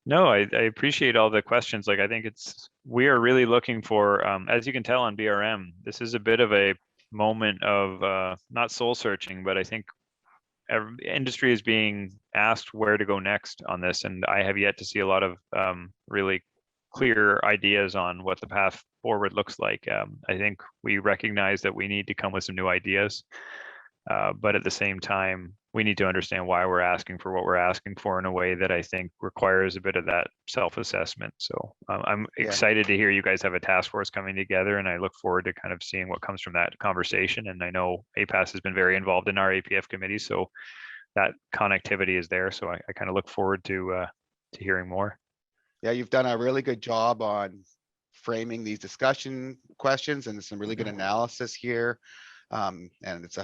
No, I appreciate all the questions. Like, I think we are really looking for, as you can tell on BRM, this is a bit of a moment of not soul searching, but I think industry is being asked where to go next on this, and I have yet to see a lot of really clear ideas on what the path forward looks like. I think we recognize that we need to come with some new ideas, but at the same time, we need to understand why we're asking for what we're asking for in a way that I think requires a bit of that self-assessment. So I'm excited to hear you guys have a task force coming together, and I look forward to kind of seeing what comes from that conversation. And I know APAS has been very involved in our APF committee, so that connectivity is there. So I kind of look forward to hearing more. Yeah, you've done a really good job on framing these discussion questions and some really good analysis here. And it's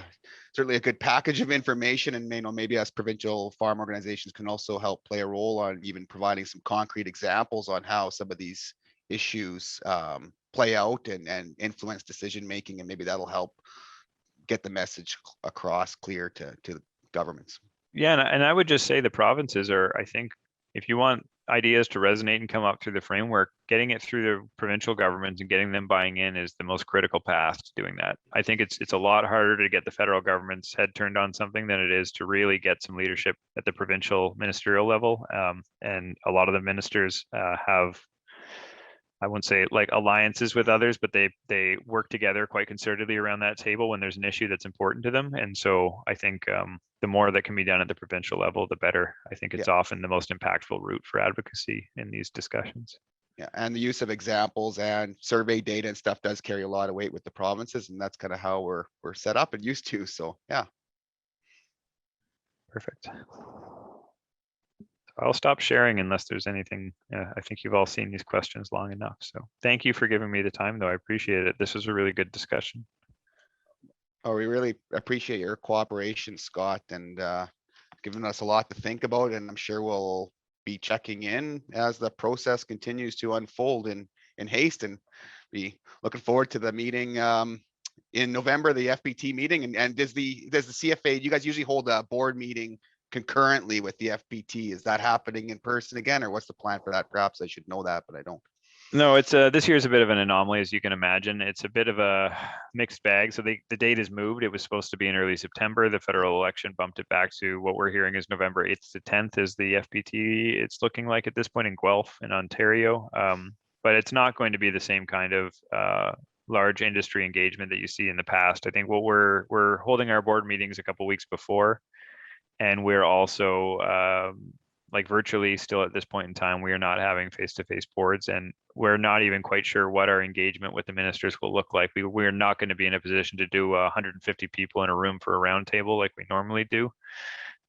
certainly a good package of information, and maybe us provincial farm organizations can also help play a role on even providing some concrete examples on how some of these issues play out and influence decision making, and maybe that'll help get the message across clear to governments. Yeah, and I would just say the provinces are, I think, if you want ideas to resonate and come up through the framework, getting it through the provincial governments and getting them buying in is the most critical path to doing that. I think it's a lot harder to get the federal government's head turned on something than it is to really get some leadership at the provincial ministerial level. And a lot of the ministers have, I won't say like alliances with others, but they work together quite concertedly around that table when there's an issue that's important to them. And so I think the more that can be done at the provincial level, the better. I think it's often the most impactful route for advocacy in these discussions. Yeah, and the use of examples and survey data and stuff does carry a lot of weight with the provinces, and that's kind of how we're set up and used to. So yeah. Perfect. I'll stop sharing unless there's anything. I think you've all seen these questions long enough. So thank you for giving me the time, though. I appreciate it. This was a really good discussion. Oh, we really appreciate your cooperation, Scott, and giving us a lot to think about. And I'm sure we'll be checking in as the process continues to unfold in haste, and be looking forward to the meeting in November, the FPT meeting. And does the CFA, you guys usually hold a board meeting concurrently with the FPT? Is that happening in person again, or what's the plan for that? Perhaps I should know that, but I don't. No, it's this year is a bit of an anomaly, as you can imagine. It's a bit of a mixed bag. So the date is moved. It was supposed to be in early September. The federal election bumped it back to what we're hearing is November 8th to 10th is the FPT. It's looking like at this point in Guelph in Ontario. But it's not going to be the same kind of large industry engagement that you see in the past. I think what we're holding our board meetings a couple weeks before, and we're also like virtually still at this point in time, we are not having face-to-face boards, and we're not even quite sure what our engagement with the ministers will look like. We're not going to be in a position to do 150 people in a room for a roundtable like we normally do.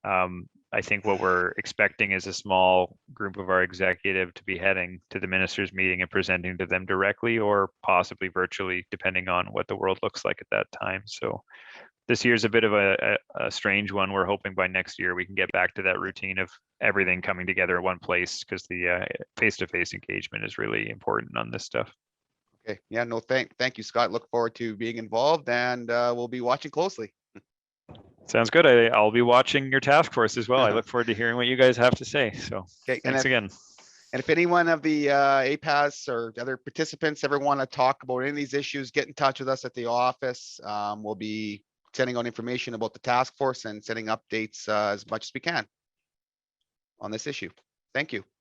I think what we're expecting is a small group of our executive to be heading to the ministers' meeting and presenting to them directly, or possibly virtually, depending on what the world looks like at that time. So this year's a bit of a strange one. We're hoping by next year we can get back to that routine of everything coming together at one place, because the face-to-face engagement is really important on this stuff. Okay. Yeah, no, thank you, Scott. Look forward to being involved, and we'll be watching closely. Sounds good. I'll be watching your task force as well. I look forward to hearing what you guys have to say. So thanks again. And if any one of the APAS or other participants ever want to talk about any of these issues, get in touch with us at the office. We'll be sending out information about the task force and sending updates as much as we can on this issue. Thank you.